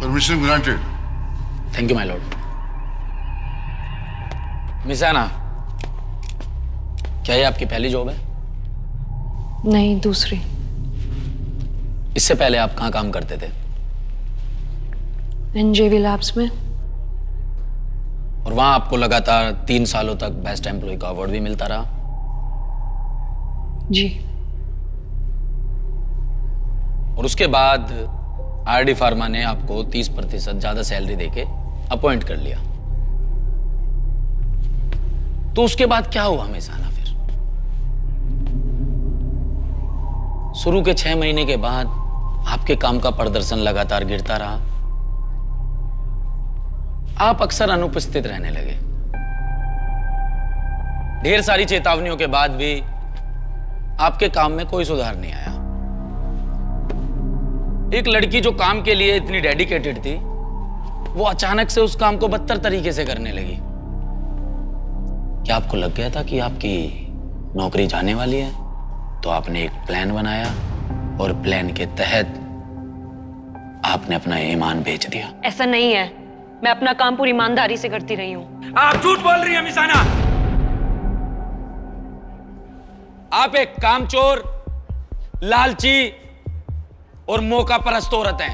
Permission granted. Thank you my lord. Miss Anna, क्या ये आपकी पहली जॉब है? नहीं, दूसरी। इससे पहले आप कहाँ काम करते थे? एनजेवी लैब्स में। और वहां आपको लगातार 3 सालों तक बेस्ट एम्प्लॉय का अवार्ड भी मिलता रहा? जी। और उसके बाद आरडी फार्मा ने आपको 30% ज्यादा सैलरी देके अपॉइंट कर लिया। तो उसके बाद क्या हुआ मिस ऐना? फिर शुरू के 6 महीने के बाद आपके काम का प्रदर्शन लगातार गिरता रहा। आप अक्सर अनुपस्थित रहने लगे। ढेर सारी चेतावनियों के बाद भी आपके काम में कोई सुधार नहीं आया। एक लड़की जो काम के लिए इतनी डेडिकेटेड थी, वो अचानक से उस काम को बदतर तरीके से करने लगी। क्या आपको लग गया था कि आपकी नौकरी जाने वाली है? तो आपने एक प्लान बनाया और प्लान के तहत आपने अपना ईमान बेच दिया। ऐसा नहीं है, मैं अपना काम पूरी ईमानदारी से करती रही हूँ। आप झूठ बोल रही हैं मिस ऐना। आप एक कामचोर, लालची और मौका परस्त औरत हैं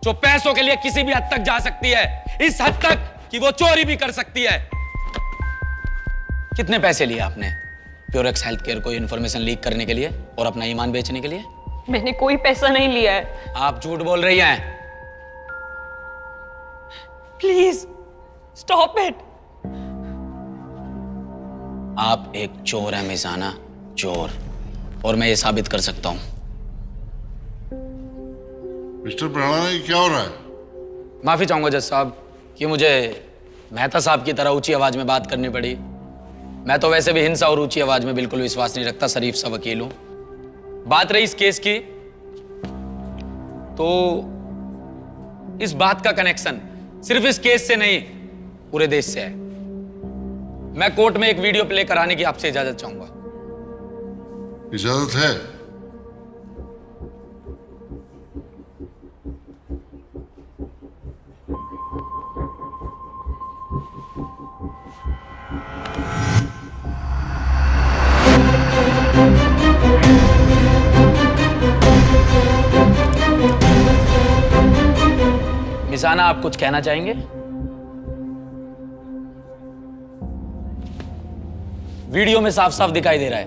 जो पैसों के लिए किसी भी हद तक जा सकती है, इस हद तक कि वो चोरी भी कर सकती है। कितने पैसे लिए आपने प्योरेक्स हेल्थ केयर को इंफॉर्मेशन लीक करने के लिए और अपना ईमान बेचने के लिए? मैंने कोई पैसा नहीं लिया है। आप झूठ बोल रही हैं। Please stop it. आप एक चोर हैं मिसाना, चोर, और मैं ये साबित कर सकता हूं। मिस्टर भराड़ा, ये क्या हो रहा है? माफी चाहूंगा जज साहब कि मुझे मेहता साहब की तरह ऊंची आवाज में बात करनी पड़ी। मैं तो वैसे भी हिंसा और ऊंची आवाज में बिल्कुल विश्वास नहीं रखता, शरीफ सा वकील हूं। बात रही इस केस की, तो इस बात का कनेक्शन सिर्फ इस केस से नहीं, पूरे देश से है। मैं कोर्ट में एक वीडियो प्ले कराने की आपसे इजाजत चाहूंगा। इजाजत है? मिसाना, आप कुछ कहना चाहेंगे? वीडियो में साफ साफ दिखाई दे रहा है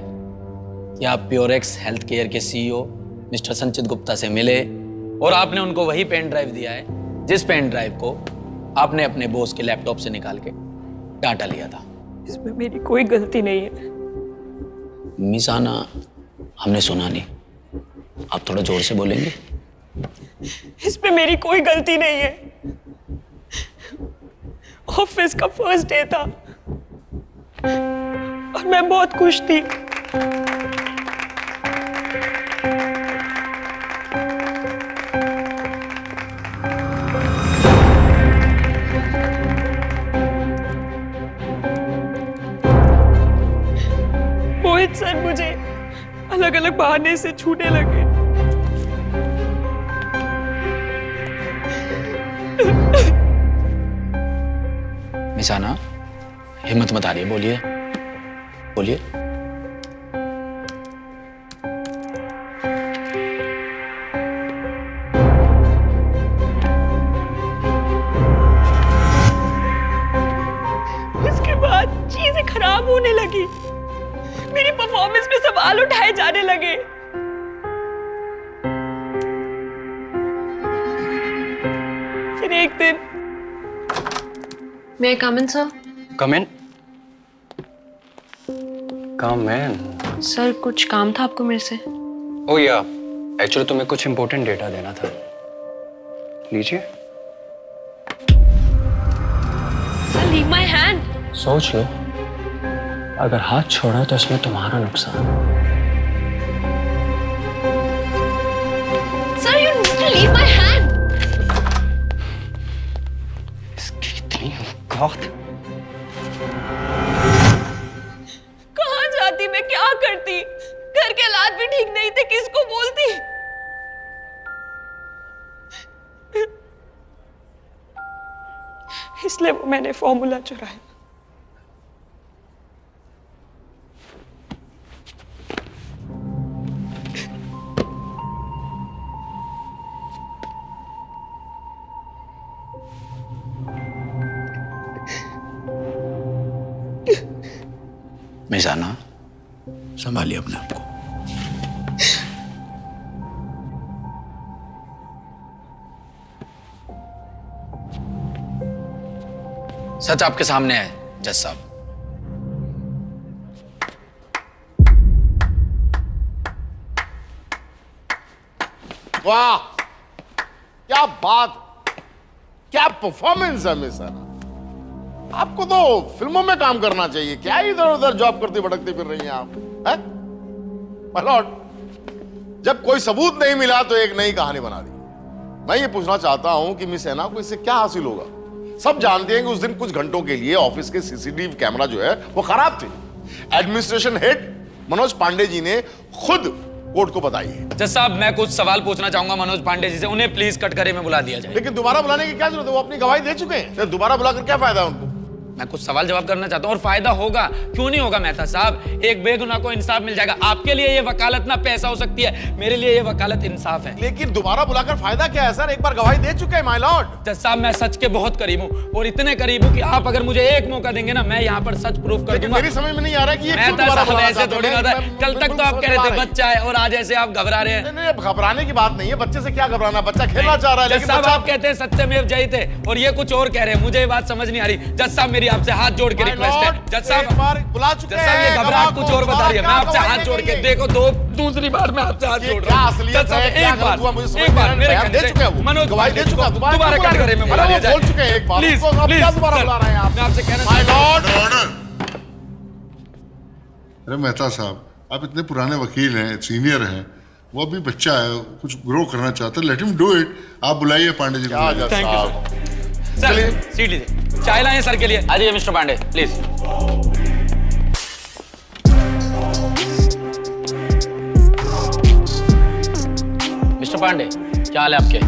कि आप प्योरेक्स हेल्थ केयर के सीईओ मिस्टर संचित गुप्ता से मिले और आपने उनको वही पेन ड्राइव दिया है जिस पेन ड्राइव को आपने अपने बॉस के लैपटॉप से निकाल के डाटा लिया था। इसमें मेरी कोई गलती नहीं है। मिसाना, हमने सुना नहीं, आप थोड़ा जोर से बोलेंगे? इसमें मेरी कोई गलती नहीं है। ऑफिस का फर्स्ट डे था और मैं बहुत खुश थी। मोहित सर मुझे अलग अलग बहाने से छूने लगे। मिसाना, हिम्मत मत हारिए, बोलिए बोलिए। उसके बाद चीजें खराब होने लगी, मेरी परफॉर्मेंस पे सवाल उठाए जाने लगे। फिर एक दिन May I come in, sir? Come in. Come in. Sir कुछ काम था आपको मेरे से? ओ या, एक्चुअली तुम्हें कुछ इंपॉर्टेंट डेटा देना था। लीजिए। Sir leave my hand. सोच लो, अगर हाथ छोड़ा तो इसमें तुम्हारा नुकसान। Sir, you need to leave my hand. कहाँ जाती, मैं क्या करती? घर के हालात भी ठीक नहीं थे, किसको बोलती? इसलिए मैंने फॉर्मूला चुराया। मिसाना, संभालिए अपने आप को। सच आपके सामने है जज साहब। वाह, क्या बात, क्या परफॉर्मेंस है मिसाना। आपको तो फिल्मों में काम करना चाहिए, क्या इधर उधर जॉब करती भटकती फिर रही हैं आप, हैं? माय लॉर्ड, जब कोई सबूत नहीं मिला तो एक नई कहानी बना दी। मैं ये पूछना चाहता हूं कि मिस ऐना को इससे क्या हासिल होगा? सब जानते हैं कि उस दिन कुछ घंटों के लिए ऑफिस के सीसीटीवी कैमरा जो है वो खराब थे। एडमिनिस्ट्रेशन हेड मनोज पांडे जी ने खुद कोर्ट को बताई है। जज साहब, मैं कुछ सवाल पूछना चाहूंगा मनोज पांडे जी से, उन्हें प्लीज कटघरे में बुला दिया जाए। लेकिन दोबारा बुलाने की क्या जरूरत है? वो अपनी गवाही दे चुके हैं, दोबारा बुलाकर क्या फायदा है उनको? मैं कुछ सवाल जवाब करना चाहता हूँ और फायदा होगा, क्यों नहीं होगा मेहता साहब? एक बेगुनाह को इंसाफ मिल जाएगा। आपके लिए ये वकालत ना पैसा हो सकती है, मेरे लिए ये वकालत इंसाफ है। लेकिन दोबारा बुलाकर फायदा क्या है सर? एक बार गवाही दे चुके हैं माय लॉर्ड। जज साहब मैं सच के बहुत करीब हूँ और इतने करीब हूँ कि आप अगर मुझे एक मौका देंगे ना, मैं यहाँ पर सच प्रूफ कर दूंगा। मेरी समझ में नहीं आ रहा कि ये मेहता साहब ऐसे थोड़ी ना होता है। कल तक तो आप कह रहे थे बच्चा है और आज ऐसे आप घबरा रहे हैं। नहीं, घबराने की बात नहीं है, बच्चे से क्या घबराना, बच्चा खेलना चाह रहा है। जज साहब आप कहते हैं सत्यमेव जयते और ये कुछ और कह रहे हैं, मुझे ये बात समझ नहीं आ रही। जज साहब मेरी आपसे हाथ जोड़ के रिक्वेस्ट है। जज साहब बुला चुके हैं, जज साहब ये घबराहट कुछ और बता रही है, मैं आपसे हाथ जोड़ के देखो दूसरी बार मैं आपसे हाथ जोड़ रहा हूं। जज साहब एक बार मेरे दे चुके हैं, मनोज गवाही दे चुका, दोबारा कटघरे में बुला लिया जाए। बोल चुके हैं एक बार, प्लीज क्या दोबारा बुला रहे हैं आप? मैं आपसे कहना माय लॉर्ड। अरे मेहता साहब, आप इतने पुराने वकील हैं, सीनियर हैं, वो अभी बच्चा है, कुछ ग्रो करना चाहता है, लेट हिम डू इट। आप बुलाइए पांडे जी को। Thank you sir. सीट लीजिए, चाय लाएं सर के लिए। आ जाइए mister Pandey please. Mister Pandey क्या हाल है आपके?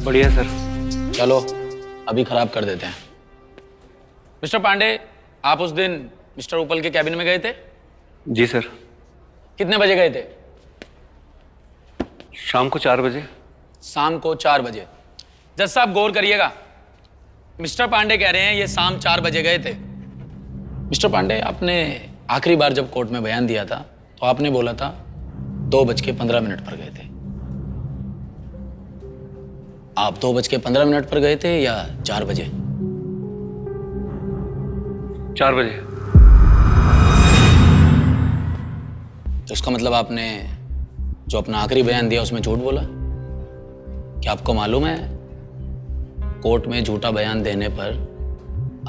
बढ़िया सर। चलो अभी खराब कर देते हैं। मिस्टर पांडे आप उस दिन मिस्टर उपल के कैबिन में गए थे? जी सर। कितने बजे गए थे? शाम को 4 बजे। शाम को 4 बजे। जज साहब गौर करिएगा, मिस्टर पांडे कह रहे हैं ये शाम 4 बजे गए थे। मिस्टर पांडे आपने आखिरी बार जब कोर्ट में बयान दिया था तो आपने बोला था 2:15 पर गए थे। आप 2:15 पर गए थे या 4 बजे? 4 बजे। तो इसका मतलब आपने जो अपना आखिरी बयान दिया उसमें झूठ बोला। क्या आपको मालूम है कोर्ट में झूठा बयान देने पर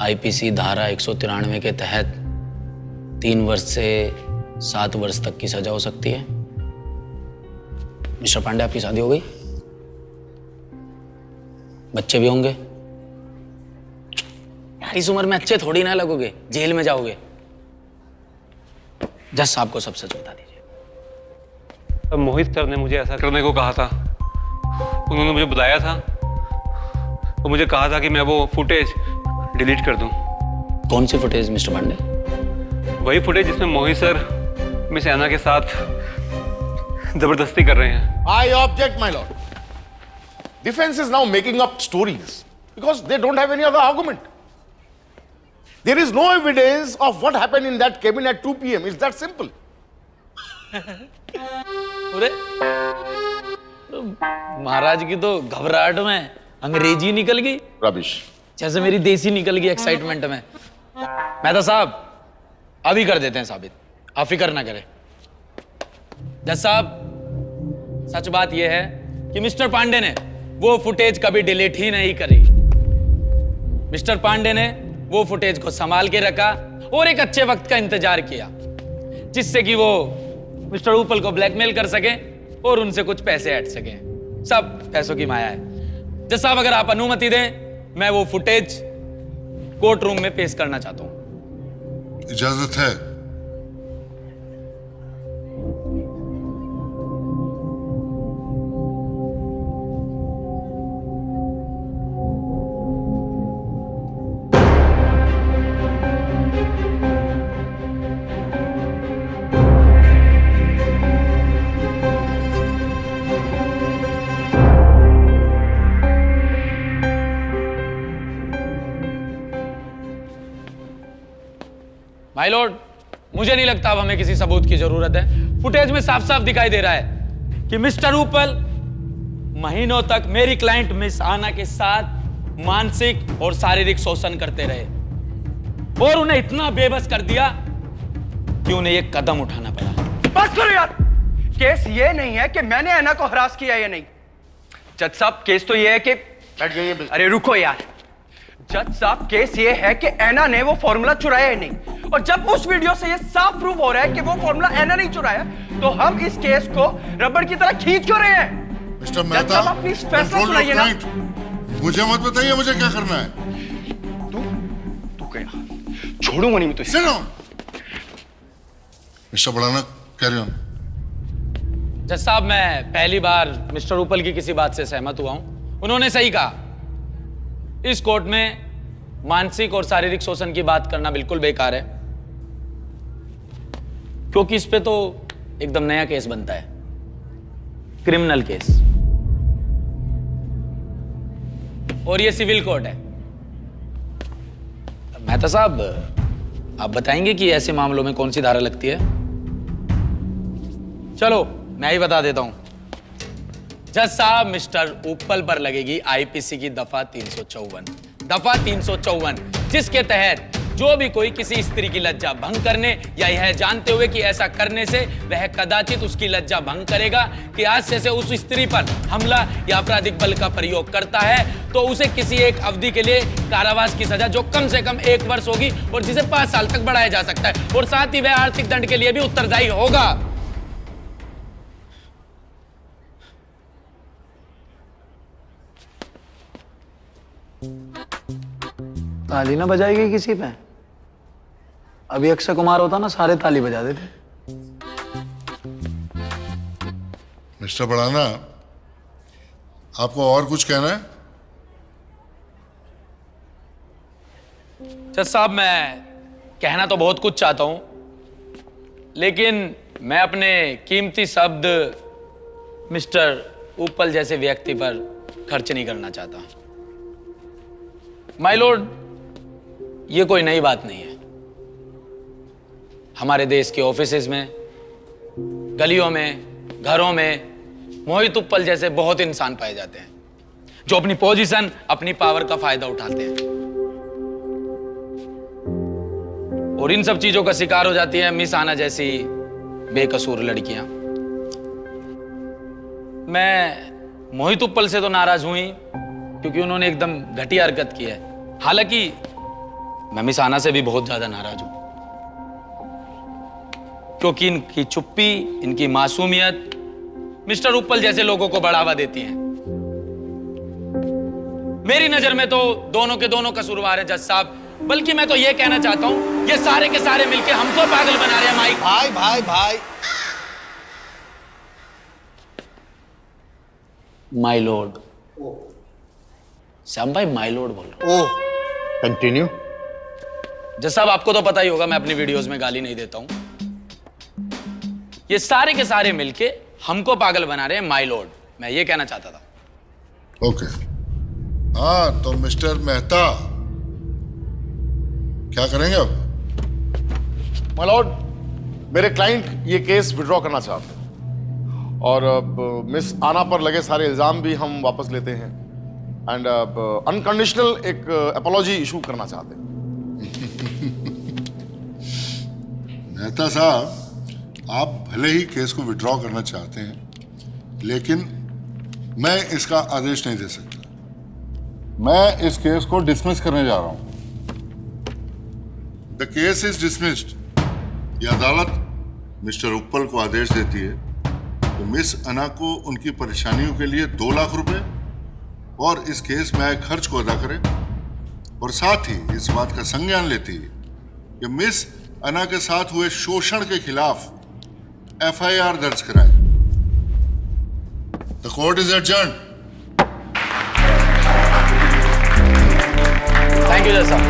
आईपीसी धारा 193 के तहत 3 वर्ष से 7 वर्ष तक की सजा हो सकती है? मिस्टर पांडे आपकी शादी हो गई? बच्चे भी होंगे? यार इस उम्र में अच्छे थोड़ी ना लगोगे, जेल में जाओगे। जज साहब को सब सच बता दीजिए। मोहित सर ने मुझे ऐसा करने को कहा था। उन्होंने मुझे बुलाया था और मुझे कहा था कि मैं वो फुटेज डिलीट कर दूं। कौन सी फुटेज मिस्टर पांडे? वही फुटेज जिसमें मोहित सर मिस ऐना के साथ जबरदस्ती कर रहे हैं। I object, my lord. Defense is now making up stories because they don't have any other argument. There is no evidence of what happened in that cabin at 2 p.m. It's that simple. अरे महाराज की तो घबराहट में अंग्रेजी निकल गई, rubbish, जैसे मेरी देसी निकल गई एक्साइटमेंट में। मेहता साहब अभी कर देते हैं साबित, आप फिक्र ना करें। जज साहब सच बात यह है कि मिस्टर पांडे ने वो फुटेज कभी डिलीट ही नहीं करी। मिस्टर पांडे ने वो फुटेज को संभाल के रखा और एक अच्छे वक्त का इंतजार किया जिससे कि वो मिस्टर उपल को ब्लैकमेल कर सके और उनसे कुछ पैसे ऐड सके। सब पैसों की माया है। जज साहब अगर आप अनुमति दें मैं वो फुटेज कोर्ट रूम में पेश करना चाहता हूं। इजाजत है? माय लॉर्ड मुझे नहीं लगता अब हमें किसी सबूत की जरूरत है। फुटेज में साफ साफ दिखाई दे रहा है कि मिस्टर उपल महीनों तक मेरी क्लाइंट मिस आना के साथ मानसिक और शारीरिक शोषण करते रहे और उन्हें इतना बेबस कर दिया कि उन्हें एक कदम उठाना पड़ा। बस करो यार, केस ये नहीं है कि मैंने ऐना को हरास किया या नहीं। जज साहब केस तो ये है कि अरे रुको यार, जज साहब केस ये है कि ऐना ने वो फॉर्मूला चुराया ही नहीं और जब उस वीडियो से ये साफ प्रूफ हो रहा है कि वो फॉर्मूला ऐना नहीं चुराया तो हम इस केस को रबड़ की तरह खींच क्यों रहे हैं? मिस्टर मेहता, प्लीज फैसला सुनाइए ना। मुझे मत बताइए मुझे क्या करना है। तू गया छोड़ूंगा नहीं मैं तुझे। मिस्टर बढ़ाना कैरी ऑन। जज साहब मैं पहली बार मिस्टर उपल की किसी बात से सहमत हुआ हूं। उन्होंने सही कहा, इस कोर्ट में मानसिक और शारीरिक शोषण की बात करना बिल्कुल बेकार है, क्योंकि इस पे तो एकदम नया केस बनता है, क्रिमिनल केस, और ये सिविल कोर्ट है। मेहता साहब, आप बताएंगे कि ऐसे मामलों में कौन सी धारा लगती है? चलो मैं ही बता देता हूं। जज साहब, मिस्टर उपल पर लगेगी आईपीसी की दफा 354, जिसके तहत जो भी कोई किसी स्त्री की लज्जा भंग करने या यह जानते हुए कि ऐसा करने से वह कदाचित उसकी लज्जा भंग करेगा कि हादसे से उस स्त्री पर हमला या आपराधिक बल का प्रयोग करता है, तो उसे किसी एक अवधि के लिए कारावास की सजा जो कम से कम 1 वर्ष होगी और जिसे 5 साल तक बढ़ाया जा सकता है, और साथ ही वह आर्थिक दंड के लिए भी उत्तरदायी होगा। ताली ना बजाएगी किसी पे? अभी अक्षय कुमार होता ना, सारे ताली बजा देते। मिस्टर बढ़ाना, आपको और कुछ कहना है? जज साहब, मैं कहना तो बहुत कुछ चाहता हूं, लेकिन मैं अपने कीमती शब्द मिस्टर उपल जैसे व्यक्ति पर खर्च नहीं करना चाहता। माय लॉर्ड, ये कोई नई बात नहीं है। हमारे देश के ऑफिसेज में, गलियों में, घरों में मोहित उपल जैसे बहुत इंसान पाए जाते हैं जो अपनी पोजीशन, अपनी पावर का फायदा उठाते हैं, और इन सब चीजों का शिकार हो जाती है मिस आना जैसी बेकसूर लड़कियां। मैं मोहित उपल से तो नाराज हुई क्योंकि उन्होंने एकदम घटिया हरकत की है। हालांकि मैं मिस आना से भी बहुत ज्यादा नाराज हूं, क्योंकि इनकी चुप्पी, इनकी मासूमियत मिस्टर उपल जैसे लोगों को बढ़ावा देती है। मेरी नजर में तो दोनों के दोनों कसूरवार है जज साहब, बल्कि मैं तो ये कहना चाहता हूं, ये सारे के सारे मिलके हमको पागल बना रहे हैं। माइक भाई भाई भाई, माय लॉर्ड, श्याम भाई माय लॉर्ड बोल रहा हूं। ओह, कंटिन्यू। जज साहब, आपको तो पता ही होगा मैं अपनी वीडियोस में गाली नहीं देता हूं। ये सारे के सारे मिलके हमको पागल बना रहे हैं माय लॉर्ड, मैं ये कहना चाहता था। ओके, हाँ तो मिस्टर मेहता क्या करेंगे अब? माय लॉर्ड, मेरे क्लाइंट ये केस विड्रॉ करना चाहते हैं, और मिस आना पर लगे सारे इल्जाम भी हम वापस लेते हैं, एंड अनकंडीशनल एक अपॉलॉजी इशू करना चाहते हैं। मेहता साहब, आप भले ही केस को विड्रॉ करना चाहते हैं, लेकिन मैं इसका आदेश नहीं दे सकता। मैं इस केस को डिसमिस करने जा रहा हूं। The case is dismissed. यह अदालत मिस्टर उपल को आदेश देती है कि मिस अना को उनकी परेशानियों के लिए 2 लाख रुपए और इस केस में आए खर्च को अदा करे, और साथ ही इस बात का संज्ञान लेती है कि मिस अना के साथ हुए शोषण के खिलाफ FIR दर्ज कराए। The court is adjourned. Thank you जज साहब।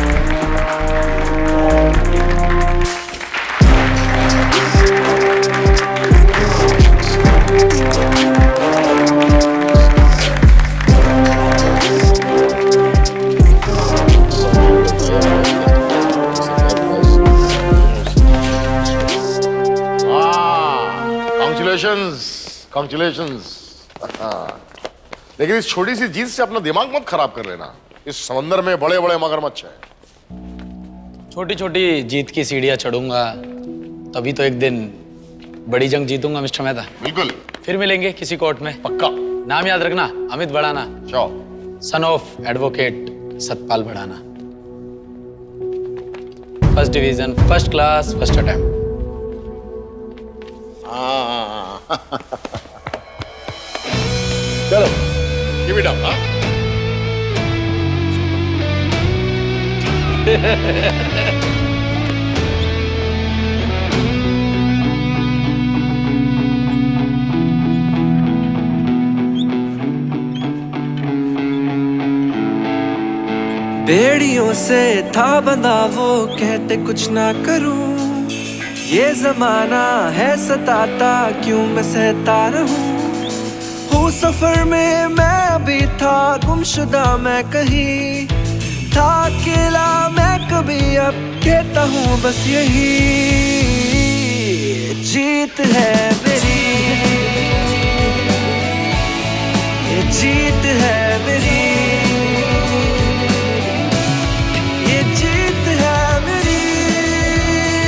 Congratulations. लेकिन इस छोटी सी जीत से अपना दिमाग मत खराब कर लेना। इस समंदर में बड़े बड़े मगरमच्छ हैं। छोटी छोटी जीत की सीढ़ियां चढ़ूंगा, तभी तो एक दिन बड़ी जंग जीतूंगा मिस्टर मेहता। बिल्कुल। फिर मिलेंगे किसी कोर्ट में, पक्का। नाम याद रखना, अमित बढ़ाना, सन ऑफ एडवोकेट सतपाल बढ़ाना। First division, first class, first attempt. चलो, give it up, हाँ? बेड़ियों से था बंधा वो, कहते कुछ ना करूं, ये जमाना है सताता, क्यों मैं सहता रहूं। हूँ सफर में मैं अभी था, गुमशुदा मैं कहीं था, अकेला मैं कभी, अब कहता हूँ बस यही जीत है मेरी, ये जीत है मेरी, ये जीत है मेरी,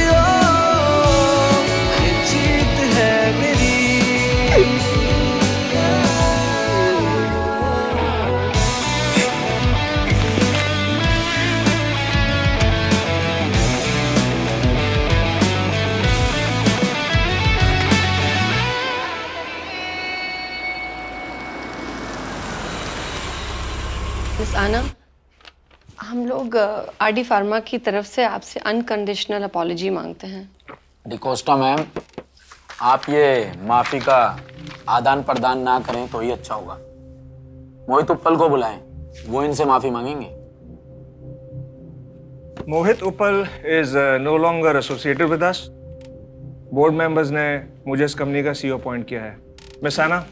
ओ ये जीत है मेरी। मिस आना, हम लोग आरडी फार्मा की तरफ से आपसे अनकंडीशनल अपॉलॉजी मांगते हैं। डिकोस्टा मैम, आप ये माफी का आदान प्रदान ना करें तो ही अच्छा होगा। मोहित उप्पल को बुलाएं, वो इनसे माफी मांगेंगे। Mohit Uppal is no longer associated with us. Board members ने मुझे इस कंपनी का सीईओ अपॉइंट किया है। मिस आना,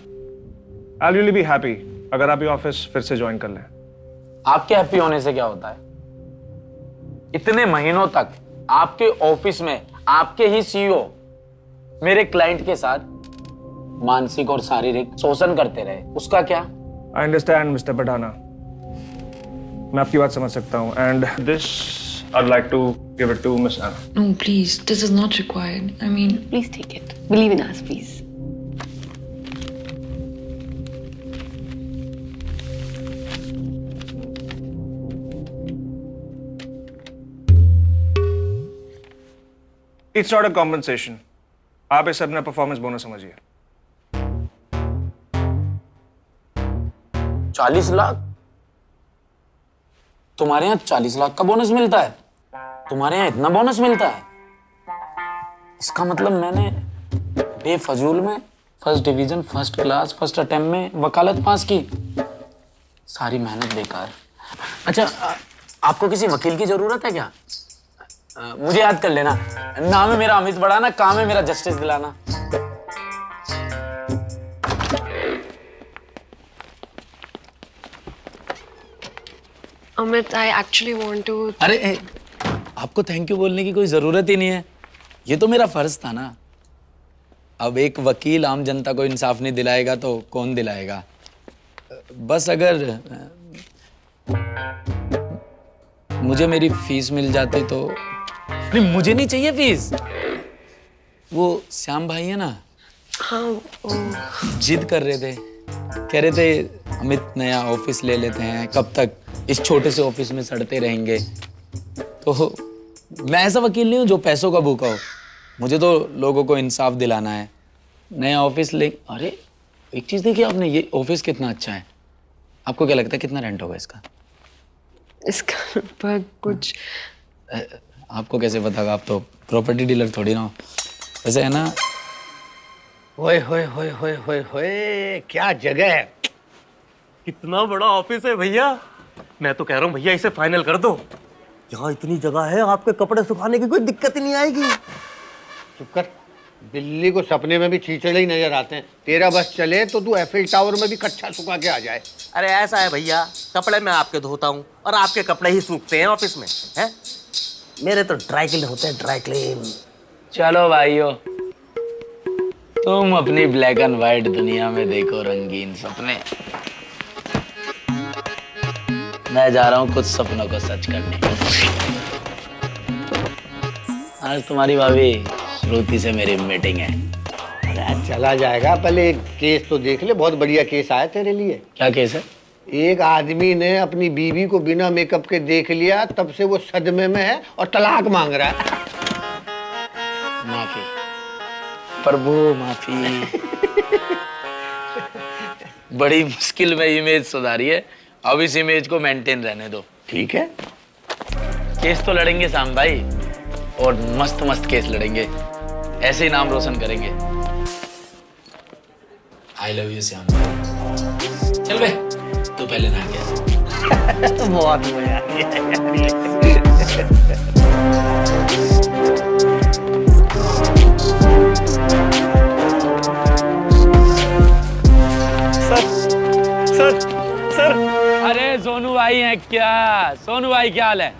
आई विल बी हैप्पी अगर आप ये ऑफिस फिर से ज्वाइन कर लें। आपके हैप्पी होने से क्या होता है? इतने महीनों तक आपके ऑफिस में आपके ही सीईओ मेरे क्लाइंट के साथ मानसिक और शारीरिक शोषण करते रहे, उसका क्या? आई अंडरस्टैंड मिस्टर पठाना, मैं आपकी बात समझ सकता हूँ, and this I would like to give it to miss Anna. No, please, this is not required. I mean, Please take it. Believe in us, please. It's not a compensation, आप इसे अपना performance bonus समझिए। 40 लाख? तुम्हारे यहाँ 40 लाख का bonus मिलता है? तुम्हारे यहाँ इतना बोनस मिलता है? इसका मतलब मैंने बेफजूल में first division, first class, first attempt में वकालत पास की, सारी मेहनत बेकार। अच्छा, आपको किसी वकील की जरूरत है क्या? मुझे याद कर लेना, नाम है मेरा अमित बढ़ाना, काम है मेरा जस्टिस दिलाना। Amit, I actually want to. अरे आपको थैंक यू बोलने की कोई जरूरत ही नहीं है, ये तो मेरा फर्ज था ना। अब एक वकील आम जनता को इंसाफ नहीं दिलाएगा तो कौन दिलाएगा? बस अगर मुझे मेरी फीस मिल जाती तो। नहीं, मुझे नहीं चाहिए फीस। वो श्याम भाई है ना, हाँ, जिद कर रहे थे, कह रहे थे अमित नया ऑफिस ले लेते हैं, कब तक इस छोटे से ऑफिस में सड़ते रहेंगे। तो मैं ऐसा वकील नहीं हूँ जो पैसों का भूखा हो, मुझे तो लोगों को इंसाफ दिलाना है। नया ऑफिस ले, अरे एक चीज देखिए आपने, ये ऑफिस कितना अच्छा है। आपको क्या लगता है कितना रेंट होगा इसका? इसका पर कुछ आपको कैसे पता? आप तो प्रॉपर्टी डीलर थोड़ी ना हो। वैसे है ना। होए होए होए होए होए होए, क्या जगह है! कितना बड़ा ऑफिस है भैया। मैं तो कह रहा हूँ भैया इसे फाइनल कर दो। यहाँ इतनी जगह है, आपके कपड़े सुखाने की कोई दिक्कत ही नहीं आएगी। चुप कर, बिल्ली को सपने में भी चीचड़े ही नजर आते हैं। तेरा बस चले तो तू एफिल टावर में भी कच्चा सुखा के आ जाए। अरे ऐसा है भैया, कपड़े मैं आपके धोता हूँ और आपके कपड़े ही सूखते हैं ऑफिस में, हैं? मेरे तो ड्राई क्लीन होते हैं, ड्राई क्लीन। चलो भाइयों, तुम अपनी ब्लैक एंड व्हाइट दुनिया में देखो रंगीन सपने, मैं जा रहा हूँ कुछ सपनों को सच करने। आज तुम्हारी भाभी श्रुति से मेरी मीटिंग है। अरे चला जाएगा, पहले एक केस तो देख ले, बहुत बढ़िया केस आया तेरे लिए। क्या केस है? एक आदमी ने अपनी बीवी को बिना मेकअप के देख लिया, तब से वो सदमे में है और तलाक मांग रहा है। माफी प्रभु, माफी। बड़ी मुश्किल में इमेज सुधारी है, अब इस इमेज को मेंटेन रहने दो। ठीक है, केस तो लड़ेंगे श्याम भाई, और मस्त मस्त केस लड़ेंगे, ऐसे ही नाम रोशन करेंगे। I love you Shyam. चल बे, तू पहले नहा के आ। बहुत मजा आ गया। सर सर अरे सोनू भाई हैं क्या? सोनू भाई क्या हाल है?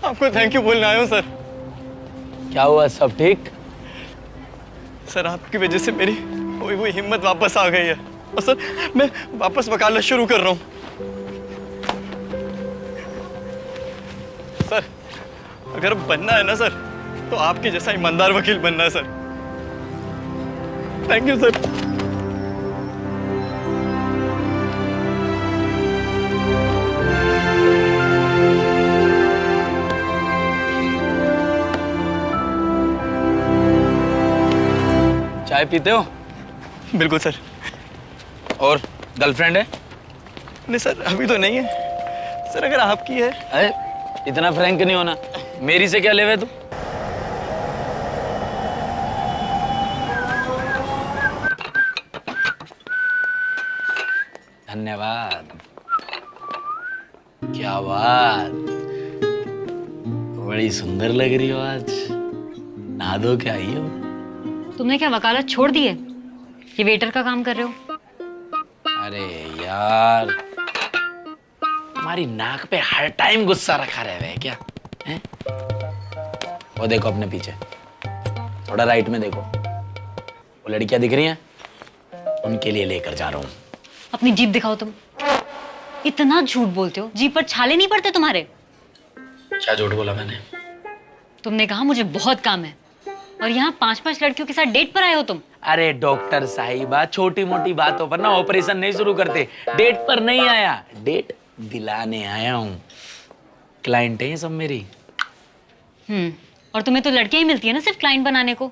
आपको थैंक यू बोलने आया हूँ सर। क्या हुआ, सब ठीक? सर आपकी वजह से मेरी खोई हुई हिम्मत वापस आ गई है और सर मैं वापस वकालत शुरू कर रहा हूँ। सर अगर बनना है ना सर तो आपके जैसा ईमानदार वकील बनना है सर। Thank you sir. चाय पीते हो? बिल्कुल सर। और गर्लफ्रेंड है? नहीं सर अभी तो नहीं है सर, अगर आपकी है। अरे इतना फ्रैंक नहीं होना, मेरी से क्या लेवे तू? धन्यवाद। क्या बात, बड़ी सुंदर लग रही हो आज। नहा धो के आई हो? तुमने क्या वकालत छोड़ दी है? ये वेटर का काम कर रहे हो? अरे यार, तुम्हारी नाक पे हर टाइम गुस्सा रखा रहे क्या है? वो देखो अपने पीछे, थोड़ा राइट में देखो, वो लड़कियां दिख रही हैं, उनके लिए लेकर जा रहा हूँ। अपनी जीभ दिखाओ। तुम इतना झूठ बोलते हो, जीभ पर छाले नहीं पड़ते तुम्हारे? क्या झूठ बोला मैंने? तुमने कहा मुझे बहुत काम है और यहाँ 5-5 लड़कियों के साथ डेट पर आए हो तुम। अरे डॉक्टर साहिबा, छोटी मोटी बातों पर ना ऑपरेशन नहीं शुरू करते। डेट पर नहीं आया, डेट दिलाने आया हूँ। क्लाइंट है ये सब मेरी। और तुम्हें तो लड़कियां ही मिलती है ना सिर्फ क्लाइंट बनाने को।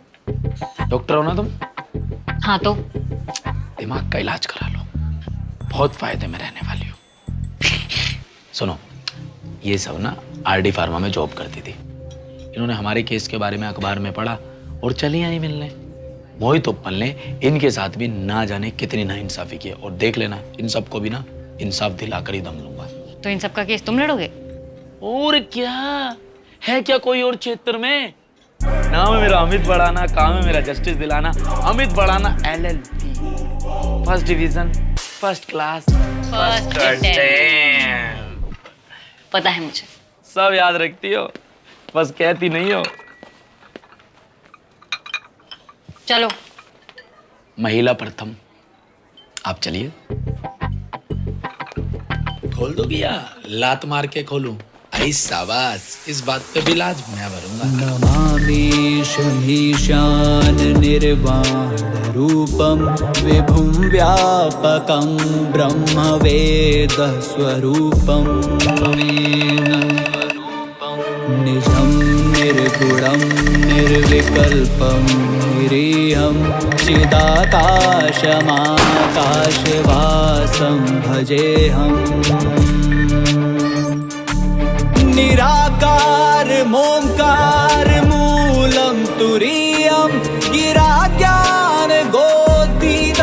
डॉक्टर हो ना तुम? हाँ तो दिमाग का इलाज करा लो, बहुत फायदे में रहने वाली हो। सुनो, ये सब ना आरडी फार्मा में जॉब करती थी। इन्होंने हमारे केस के बारे में अखबार में पढ़ा और चली आई मिलने। मोहित उप्पल ने इनके साथ भी ना जाने कितनी नाइंसाफी की, और देख लेना इन सबको भी ना इंसाफ दिलाकर ही दम लूंगा। तो इन सब का केस तुम लड़ोगे? और क्या है, क्या कोई और क्षेत्र में? नाम है मेरा अमित बढ़ाना, काम है मेरा जस्टिस दिलाना। अमित बढ़ाना LLB, first division, first class, first attempt. पता है मुझे। सब याद रखती हो, बस कहती नहीं हो। चलो। महिला प्रथम, आप चलिए। खोल दो भैया, लात मार के खोलूं? आई शाबाश, इस बात पे भी लाज मैं भरूंगा। नमामीशमीशान निर्वाण रूपम विभुं व्यापकं ब्रह्मवेद स्वरूपम निजं निर्गुणं निर्विकल्पं निरीहं चिदाकाशमाकाशवासं भजेऽहम्। निराकार मोंकार मूलं तुरीयं गिराज्ञान गोतीतमीशं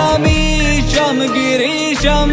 गिरीशं